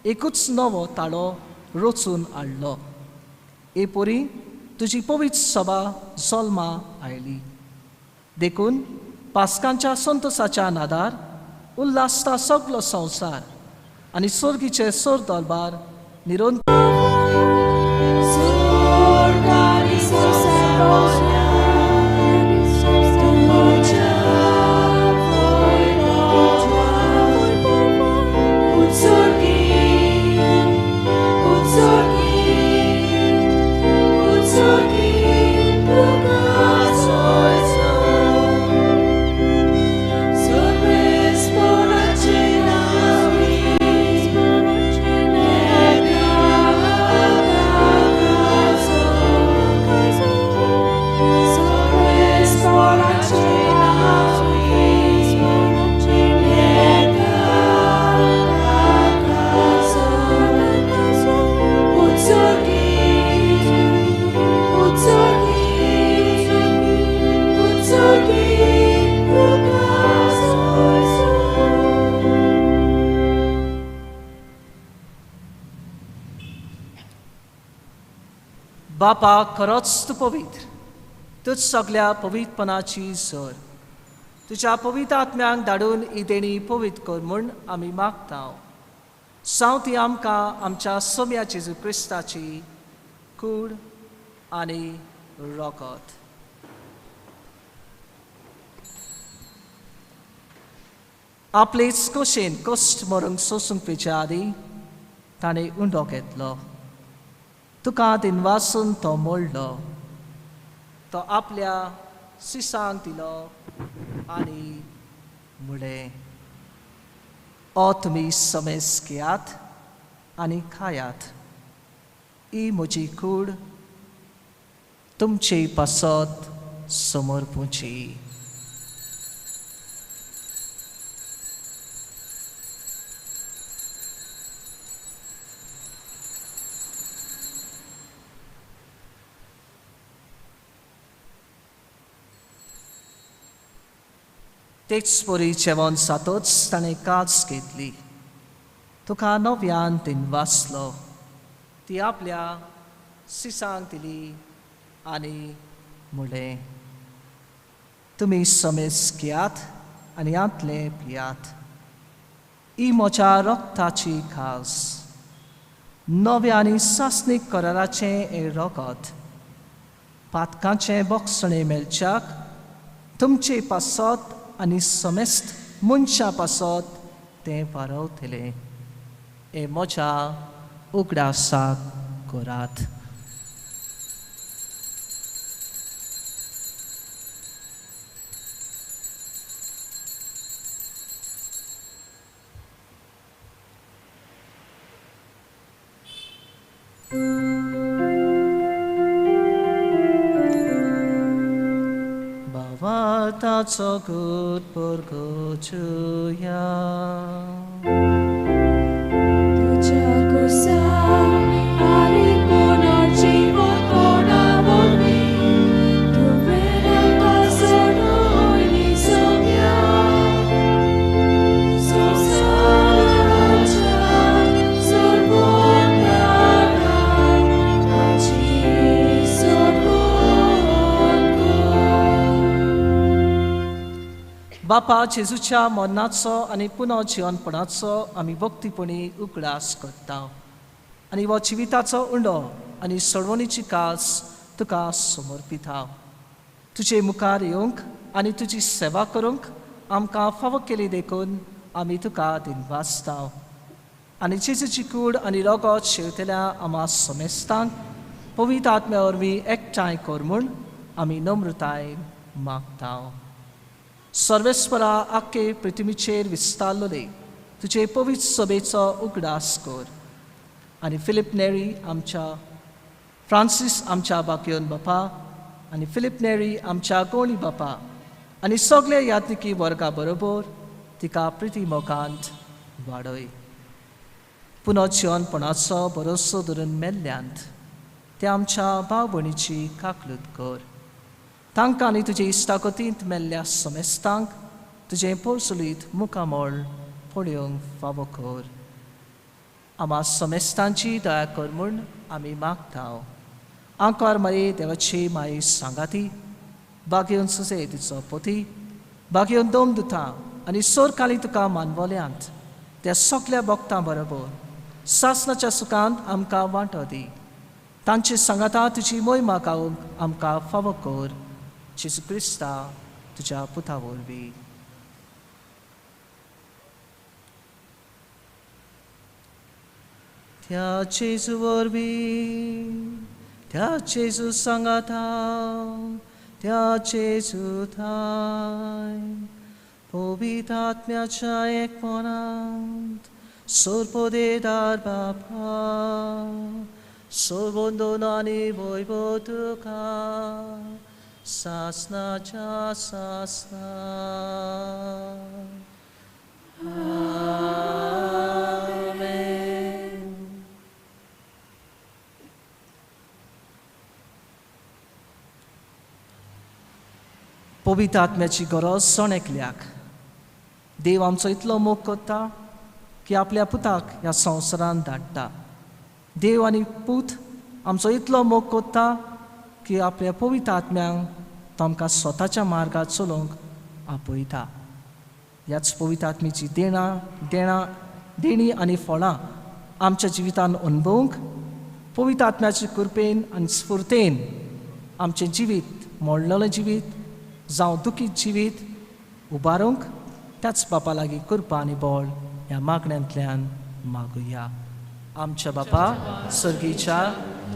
एकूच नवो ताळो रचून हाडलो. एपरी तुजी पवित्र सभा जल्मा आयली. देखून पास्कांच्या संतोसाच्या नादार उल्हासता सगलो संवसार आनी सर्गीचे सोर दरबार निरंतर बापा खरोच तूं पवित्र, तूच सगळ्या पवित्रपणाची झर. तुज्या पवित्र आत्म्यांक धाडून ही देणी पवित्र कर म्हूण आमी मागता. जावं ती आमकां आमच्या सोम्या जेजू क्रिस्ताची कूड आनी रोगत. आपलेच कुशीन कश्ट मरूंक सोसूंक पेच्या आदी ताणें उंडो घेतलो. तुका दिनवासून तो मोडलो. तो आपल्या शिसांक दिलो आनी म्हळें, ओ तुमी समेस घेयात आनी खायात. ही म्हजी कूड तुमचे पासत समर्पूची. तेच परी जेवण जातच ताणें कास घेतली. तुका नव्यान दिनवासलो. ती आपल्या शिसांक दिली आनी म्हळें, तुमी समेस घेयात आनी आंतले पियात. ही म्हज्या रक्ताची खास, नवे आनी सासनीक कराराचें हें रगत. पातकांचें बोगसणें मेलच्याक तुमचे पासत आनी समेस्त मनशा पासत तें वारवतलें. हें म्हज्या उगडासाक करात. 바와타서 굿보르고주야 तुझ्या कुसा आणि पुनर्जीवन कोणावरवी तुवे नका सोडून सोम्या संसाराच्या सर्वोद्धारात माझी सोडवण बापा जेजूच्या मरणाचो आनी पुनर्जीवनपणाचो आमी भक्तीपणी उगडास करता आनी हो जिविताचो उंडो आनी सोडवणीची कास तुका समर्पिता तुजे मुखार येवंक आनी तुजी सेवा करूंक आमकां फावो केली देखून आमी तुका दिनवासता आनी जेजूची कूड आनी रगत शेवतेल्या आमा समेस्तांक पवित्र आत्म्या वरवीं एकठांय कर म्हूण आमी नम्रताय मागता सर्वेस्परा आख्खे पृथ्वीचेर विस्तारलोले तुजे पवित्र सभेचो उगडास कर आनी फिलीप नेरी आमच्या फ्रांसीस आमच्या बाकियोन बापा आनी फिलीप नेरी आमच्या गोणी बापा आनी सगळे यात्रिकी वर्गा बरोबर तिका प्रिती मोगांत वाडय पुनर्जीवनपणाचो भरोसो धरून मेल्ल्यांत ते आमच्या भाव भयणीची काकलूत कर तांकां आनी तुजे इश्टागतींत मेल्ल्या समेस्तांक तुजें पोरसुलीत मुखामोळ पळोवंक फावो कर आमा समेस्तांची दया कर म्हूण आमी मागता आंकार मारी देवाची माई सांगाती बागेवन सुसे तिचो पोती बागेवन दोम दुतां आनी सोर काली तुका मानवल्यांत त्या सगल्या भक्तां बरोबर सासणाच्या सुखांत आमकां वांटो दी तांची सांगाता तुजी मोहिमा गावंक आमकां फावो कर जेजू क्रिस्ता तुज्या पुता वरवीं त्या जेजू वरवीं त्या जेजू सांगाता त्या जेजू थाय पवित्र आत्म्याच्या एकपणांत सोरपोदेदार बापा सोरबोंदोन आनी वैभव तुका सासनाच्या सासना आमेन पवित्र आत्म्याची गरज सण एकल्याक देव आमचो इतलो मोग करता की आपल्या पुताक ह्या संवसारांत धाडटा देव आनी पूत आमचो इतलो मोग करता की आपल्या पवित्र आत्म्यांक तो आमकां स्वताच्या मार्गार चलोवंक आपयता ह्याच पवित्र आत्म्याची देणी आनी फळां आमच्या जिवितान अनुभवंक पवित्र आत्म्याच्या कृपेन आनी स्फूर्तेन आमचें जिवीत मोडलेलें जिवीत जावं दुखीत जिवीत उबारूंक त्याच बापा लागीं कृपा आनी बळ ह्या मागण्यांतल्यान मागुया आमच्या बापा सर्गीच्या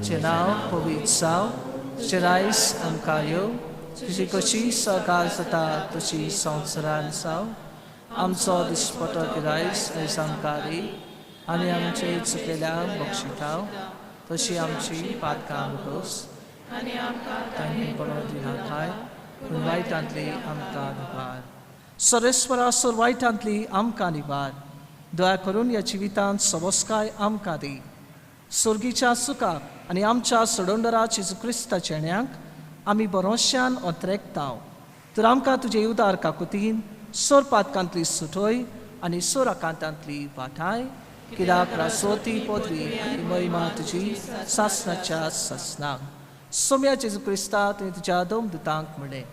जें नांव पवित्र जावं तुजें रायस आमकां येवं तुजी कशी सकाळ जाता तशी संवसारान जावं आमचो दिसपटो गिरायस आयज आमकां दी आनी आमचे चुकलेल्यांक बक्षिताव तशी आमची पातकां मुगोस आनी आमकां तांणी पडोवंक दिनाकाय पूण वायटांतली आमकां निवार सर्वेस्परा सोर वायटांतली आमकां निवार दया करून ह्या जिवितांत सबस्काय आमकां दी सर्गीच्या सुखाक आनी आमच्या सोडोंडरा जेजू क्रिस्ताच्या येण्याक आमी बरोश्यान ओतरेकताव तर आमकां तुजे उदार काकुतीन सोर पातकांतली सुटोय आनी सोर आकांतांतली वाटाय कित्याक रासोती पदवी आनी महिमा तुजी सासणाच्या सासनाक सोम्या जेजू क्रिस्ता तुवें तुज्या दोम दुतांक म्हणलें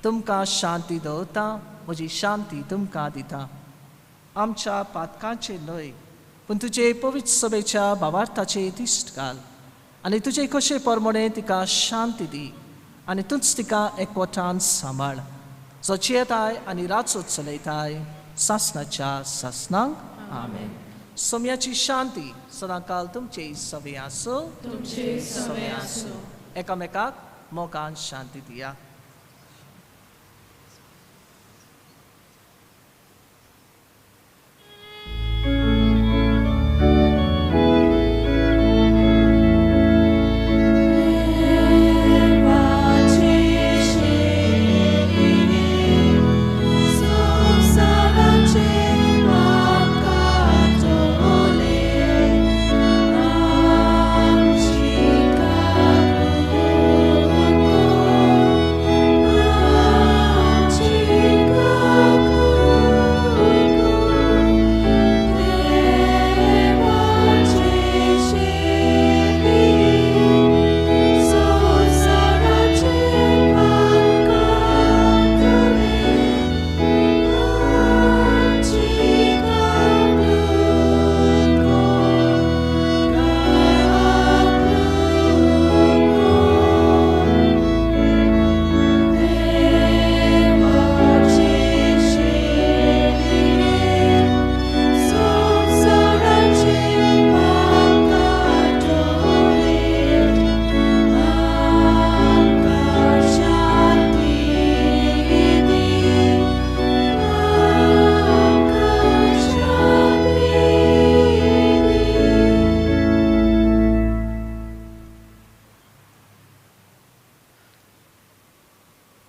तुमकां शांती दवरता म्हजी शांती तुमकां दिता आमच्या पातकांचे न्हय पूण तुजे पवित्र सभेच्या भावार्थाचे इश्ट घाल आनी तुजे कशे परमणे तिका शांती दी आनी तूंच तिका एकवटान सांबाळ जो जियेताय आनी राचो चलयताय सासणाच्या सासनांक आमेन सोम्याची शांती सदांकाल तुमचे सवे आसो एकामेकाक मोगान शांती दिया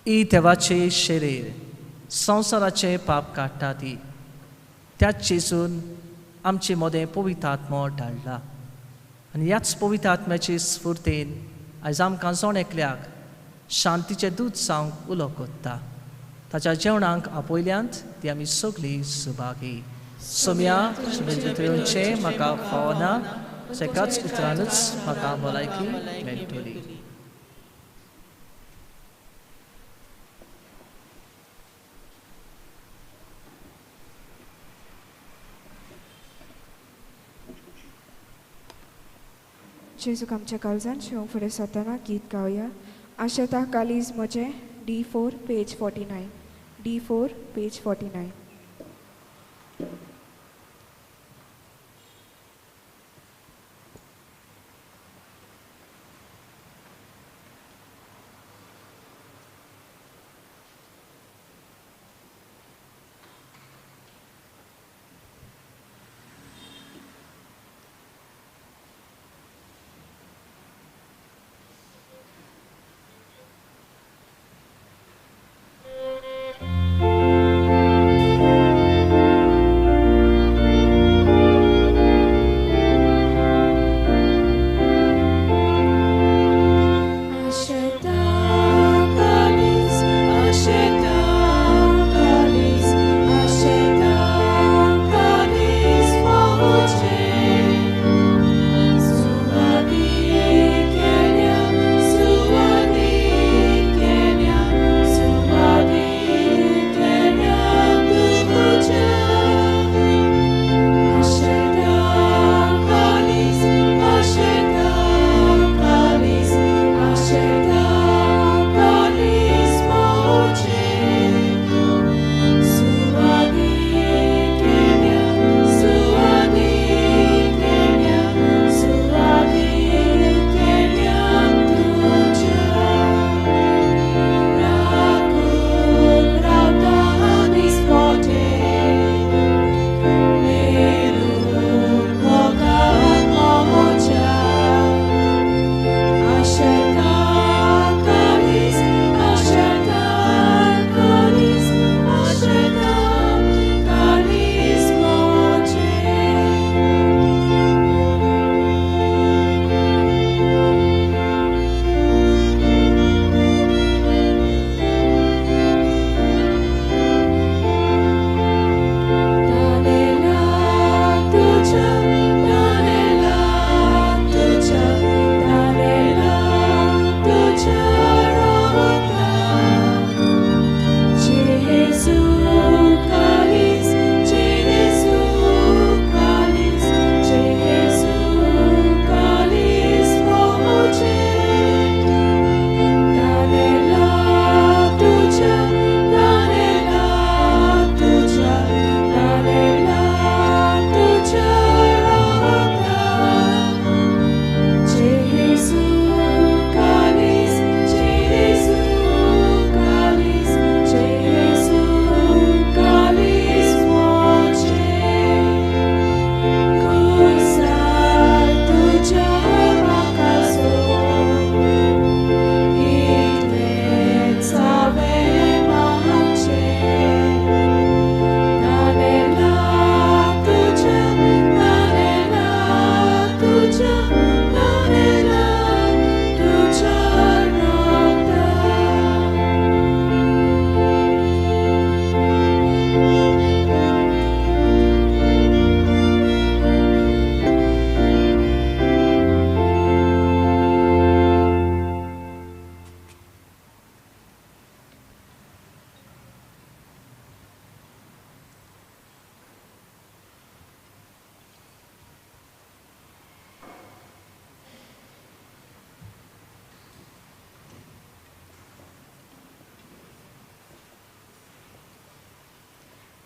ही देवाचे शरीर संवसाराचे पाप काडटा ती त्याच जेजून आमचे मोदें पवित्र आत्मो धाडला आनी ह्याच पवित्र आत्म्याचे स्फूर्तेन आयज आमकां जोण एकल्याक शांतीचे दूत जावंक उलो कोत्ता ताच्या जेवणाक आपयल्यांत ती आमी सगळीं सुभागी सोम्या शुभेचे म्हाका फावो ना एकाच उतरानूच म्हाका भलायकी मेळटली जेजूक आमच्या काळजान शेवंक फुडें सरतना गीत गावया आशेता कालीज म्हजें D4 पेज 49 D4 पेज 49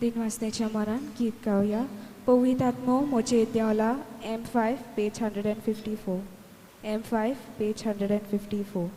दिन वाचण्याच्या मनान गीत गावया पवित्र आत्मो म्हजे देवला M5 page 154 M5 page 154 O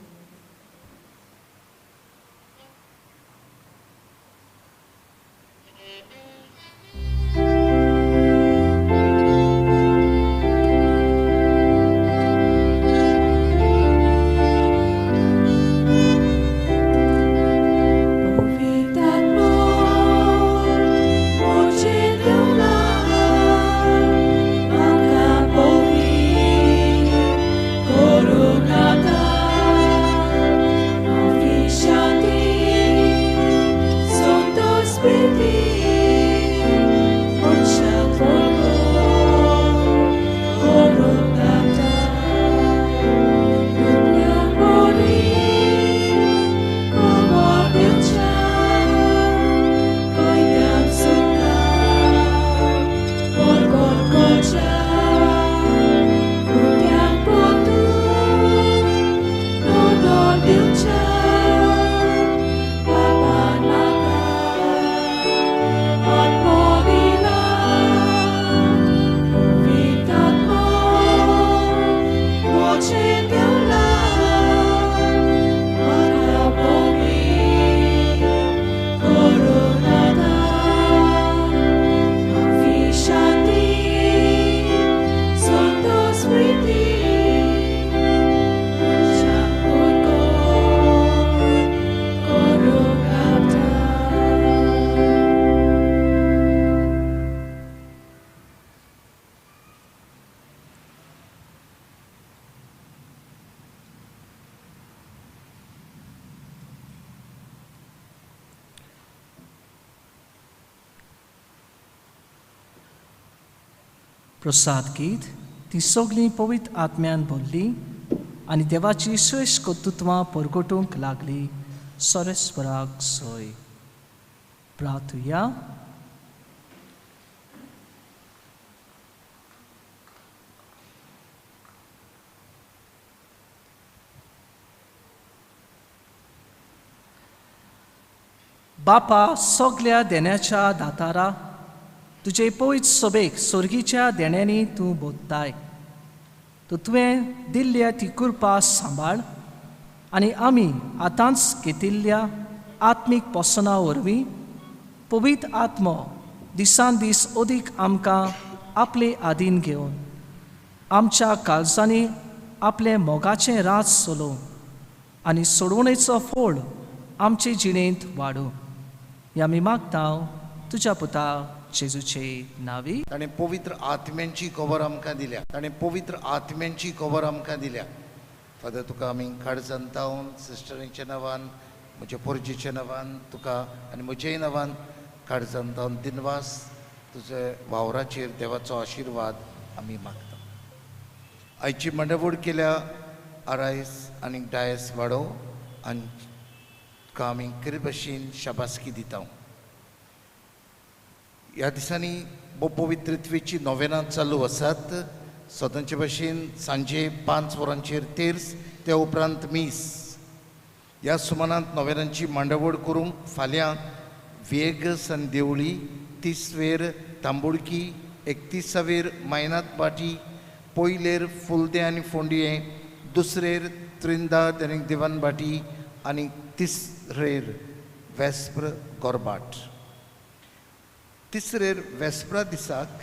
प्रसाद गीत ती सगळीं पवित्र आत्म्यान भरली आनी देवाची श्रेश्ठ कर्तृत्वां परगटूंक लागली. सरस्वराक सोय. प्रार्थुया. बापा, सगळ्या देण्याच्या दातारा, तुजे पवित्र सभेक सर्गीच्या देण्यांनी तूं बोधताय. तुवें दिल्ल्या ती कृपा सांबाळ आनी आमी आतांच घेतिल्ल्या आत्मीक पोसना वरवीं पवित्र आत्मो दिसान दीस अदीक आमकां आपले आदीन घेवन आमच्या काळजांनी आपले मोगाचें राज चलोवंक आनी सोडवणेचो फळ आमचे जिणेंत वाडूं. ह्या आमी मागतांव तुज्या पुता जेजूचे नांवी. ताणें पवित्र आत्म्यांची खबर आमकां दिल्या. ताणें पवित्र आत्म्यांची खबर आमकां दिल्या. फादर, तुका आमी काळजांतावन सिस्टरींच्या नांवान, म्हज्या पोरजेच्या नांवान तुका आनी म्हज्याय नांवान काळजांतावन दिनवास तुजे वावराचेर देवाचो आशिर्वाद आमी मागता. आयची मंडवड केल्या आरायस आनी डायस वाडोव आनी तुका आमी खरे भशेन शाबासकी दिता. ह्या दिसांनी पवित्रत्वेची नोवेनां चालू आसात. सदांचे भशेन सांजे 5 वरांचेर तेर्स, त्या उपरांत मीस. ह्या सुमारांत नोवेनांची मांडावळ करूंक फाल्यां वेग सन देवळी, 30 तांबुडकी, 31 मायनात बाटी, पयलेर फुलदे आनी फोंडये, दुसरेर त्रिंदाद आनी दिवान बाटी आनी तिसरेर वेस्प्र गोरबाट. तिसरेर वेस्परा दिसाक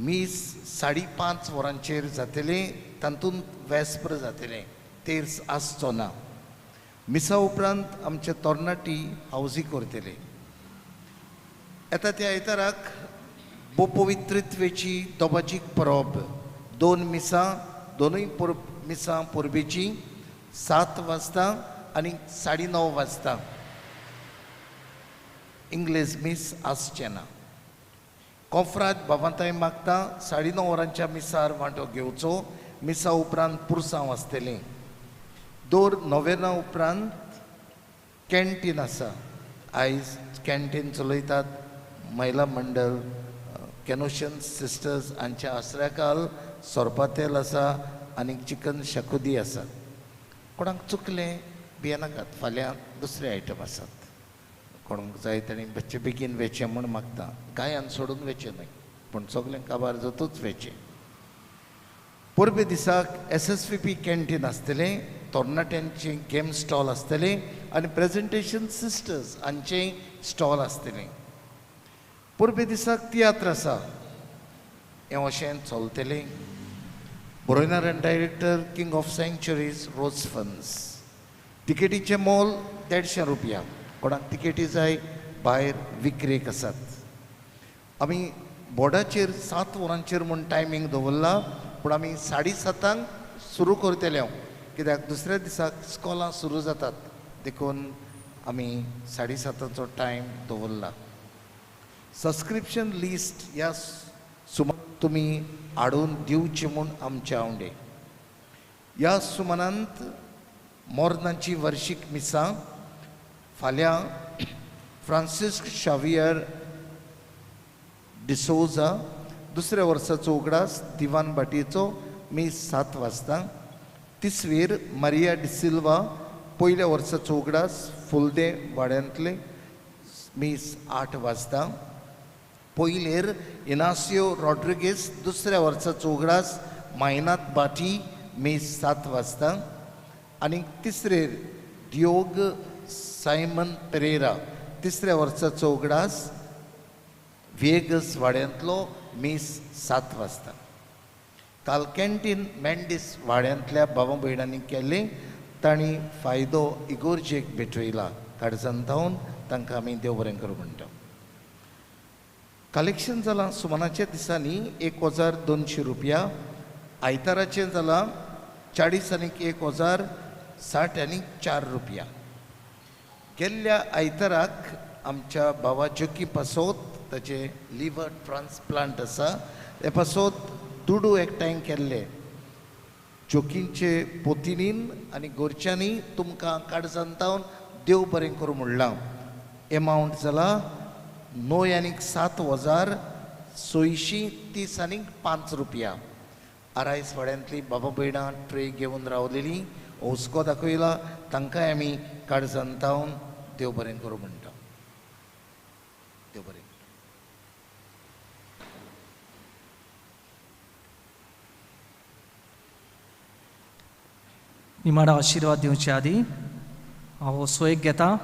मीस 5:30 वरांचेर जातलें. तातूंत वेस्पर जातलें, तेर्स आसचो ना. मिसा उपरांत आमचे तरणाटी हावजी करतले. येता त्या आयताराक पवित्रत्वेची दोबाची परब. 2 मिसां, दोनूय मिसां परबेची 7 वाजता आनी 9:30 वाजता. इंग्लीश मीस आसचें ना. कोंफरात बाबांताय मागता 9:30 वरांच्या मिसार वांटो घेवचो. मिसा उपरांत पुरसांव आसतलें. दर नोवेना उपरांत कॅन्टीन आसा. आयज कॅन्टीन चलयतात महिला मंडळ, कॅनोशन सिस्टर्स हांच्या आसऱ्याकाल सोरपातेल आसा आनी चिकन शाकोती आसा. कोणाक चुकलें भियेनाकात, फाल्यां दुसरे आयटम आसात. कोणाक जाय ताणें बच्चे बेगीन वेचें म्हूण मागता. गायान सोडून वेचें न्हय, पूण सगळें काबार जातूच वेचें. परबे दिसाक SSVP कॅन्टीन आसतलें, तरणाट्यांचें गेम स्टॉल आसतलें आनी प्रेजेंटेशन सिस्टर्स हांचें स्टॉल आसतलें. परबे दिसाक तियात्र आसा. हें अशें चलतलें. बरोयनार आनी director king of sanctuaries rose funds. तिकेटीचें मोल 150 रुपया. कोणाक तिकेटी जाय भायर विक्रेक आसात. आमी बोर्डाचेर 7 वरांचेर म्हूण टायमींग दवरला, पूण आमी 7:30 सुरू करतले. कित्याक दुसऱ्या दिसाक स्कॉलां सुरू जातात देखून आमी 7:30चो टायम दवरला. सबस्क्रिप्शन लिस्ट ह्या सुमार तुमी हाडून दिवचे म्हूण आमचे आवडे. ह्या सुमारांत मोर्नांची वर्शीक मिसां फाल्यां फ्रांसिस्क शावियर डिसोजा दुसऱ्या वर्साचो उगडास दिवान बाटीचो मीस 7 वाजता. तिसवेर मारिया डिसिल्वा पयल्या वर्साचो उगडास फुलदे वाड्यांतले मीस 8 वाजता. पयलेर इनासियो रॉड्रिगेस दुसऱ्या वर्साचो उगडास मायनात बाटी मीस 7 वाजता. आनी तिसरेर दियोग सायमन पेरेरा तिसऱ्या वर्साचो उगडास वेगस वाड्यांतलो मीस 7 वाजता. काल कॅन्टीन मॅन्डिस वाड्यांतल्या भावा भयणांनी केल्लें. तांणी फायदो इगोर्जेक भेटयला. काळजांतावन तांकां आमी देव बरें करूं म्हणटा. कलेक्शन जालां सुमाराच्या दिसांनी 1,200 रुपया. आयताराचें जालां 40 आनीक 1,000 60 आनीक 4 रुपया. गेल्ल्या आयताराक आमच्या भावा जोकी पासोत ताचे लिव्हर ट्रान्सप्लांट आसा हे पासत दुडू एकठांय केल्ले जोकींचे पोतिनीन आनी गोरच्यांनी तुमकां काडजांतावन देव बरें करूं म्हणलां. एमावंट जाला 9,07,630 रुपया. आरायसवाड्यांतली बाबा भयणां ट्रे घेवन रावलेली हुस्को दाखयला तांकांय आमी काडजांतावन देव बरें करूं म्हणटा. देव बरें. निमाडा आशिर्वाद दिवचे आदी हांव सोयेक घेता.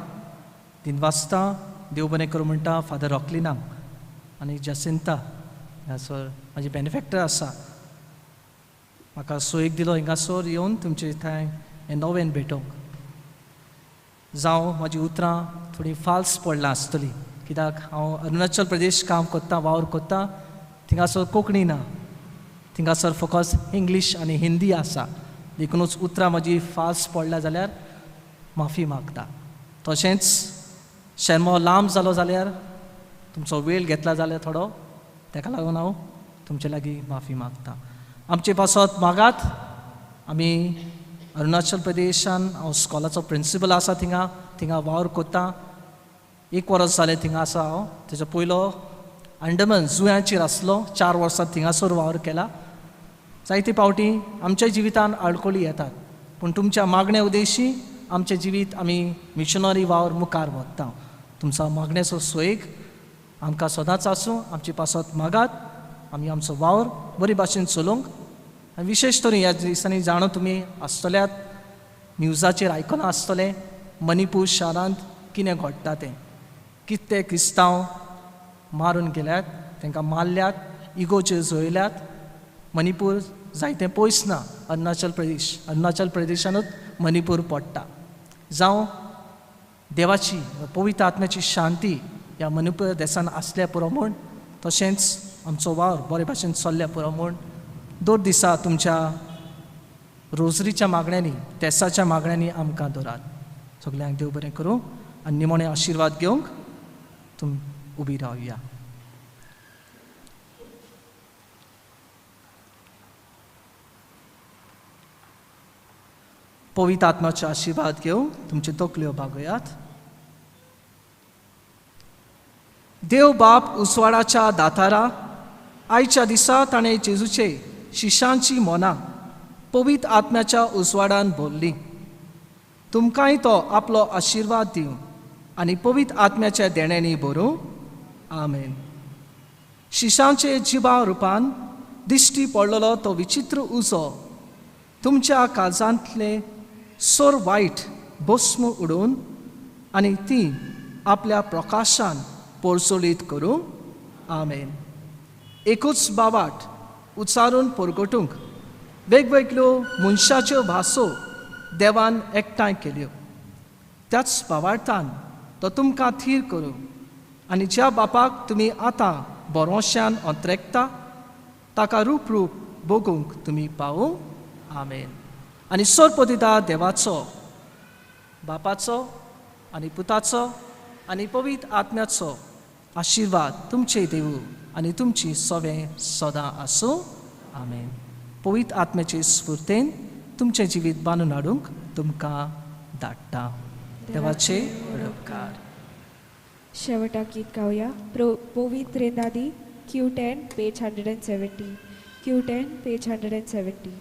दिनवासता देव बरें करूं म्हणटा फादर रॉकलिनाक आनी जसिंता हांगासर म्हाजी बेनिफॅक्टर आसा. म्हाका सोयेक दिलो हिंगासर येवन तुमचे थंय हें नवें भेटोवंक. जावं म्हाजी उतरां थोडीं फाल्स पडलां आसतलीं कित्याक हांव अरुणाचल प्रदेश काम कोत्ता वावर कोत्ता थिंगासर कोंकणी ना. थिंगासर फकत इंग्लीश आनी हिंदी आसा. देखूनच उतरां म्हजी फाल्स पडल्या जाल्यार माफी मागता. तशेंच शेणमो लांब जालो जाल्यार तुमचो वेळ घेतला जाल्यार थोडो ताका लागून हांव तुमचे लागीं माफी मागता. आमचे पासत मागात. आमी अरुणाचल प्रदेशान हांव स्कॉलाचो प्रिंसिपल आसा थिंगा वावर कोत्ता. 1 वर्स जालें थिंगा आसा हांव. तेजो पयलो अंडमान जुंयाचेर आसलो. 4 वर्सां थिंगासर वावर केला. जायते फावटी आमच्या जिवितान आडखळी येतात पूण तुमच्या मागण्या उद्देशी आमचें जिवीत आमी मिशनरी वावर मुखार व्हरता. तुमचो मागण्याचो सोयेक आमकां सदांच आसूं. आमचे पासत मागात. आमी आमचो वावर बरे भाशेन चलोवंक आनी विशेश तरेन ह्या दिसांनी जाणो तुमी आसतल्यात न्यूजाचेर आयकना आसतलें मणिपूर शारांत कितें घडटा तें. कितले क्रिस्तांव मारून गेल्यात, तांकां मारल्यात, इगोचेर जोयल्यात. मणिपूर जायतें पयस ना अरुणाचल प्रदेशानूच मणिपूर पडटा. जावं देवाची पवित्र आत्म्याची शांती ह्या मणिपूर देशान आसल्या पुरो म्हूण तशेंच आमचो वावर बरे भाशेन चल्ल्या पुरो म्हूण दर दिसा तुमच्या रोजरीच्या मागण्यांनी तेसाच्या मागण्यांनी आमकां दवरात. सगल्यांक देव बरें करूं आनी निमणे आशिर्वाद घेवंक तुम उबी रावया. पवित्र आत्म्याचो आशिर्वाद घेवंक तुमचे तकल्यो बागोयात. देव बाप उसवाडाच्या दातारा आयच्या दिसा ताणें जेजूचे शिश्यांची मनां पवित्र आत्म्याच्या उसवाडान भरली. तुमकांय तो आपलो आशिर्वाद दिवं आनी पवित्र आत्म्याच्या देण्यांनी भरूं. आमेन. शिश्यांचे जिबा रुपान दिश्टी पडलेलो तो विचित्र उजो तुमच्या काळजांतले सोर वायट भस्म उडोवन आनी ती आपल्या प्रकाशान पोरसोलीत करूं. आमेन. एकूच बाबाट उच्चारून परगटूंक वेगवेगळ्यो मनशाच्यो भासो देवान एकठांय केल्यो. त्याच बाबार्थान तो तुमकां थीर करूं आनी ज्या बापाक तुमी आतां बरोवश्यान अंतरेकता ताका रूप भोगूंक तुमी पावूं. आमेन. आनी सोरपदिता देवाचो बापाचो आनी पुताचो आनी पवित्र आत्म्याचो आशिर्वाद तुमचे देव आनी तुमची सवें सदां आसूं. आमेन. पवित्र आत्म्याचे स्फूर्तेन तुमचें जिवीत बांदून हाडूंक तुमकां धाडटा. देवाचे उपकार. शेवटाक गीत गावया. पवित्र रेंदादी Q10 page 170. Q10 page 170.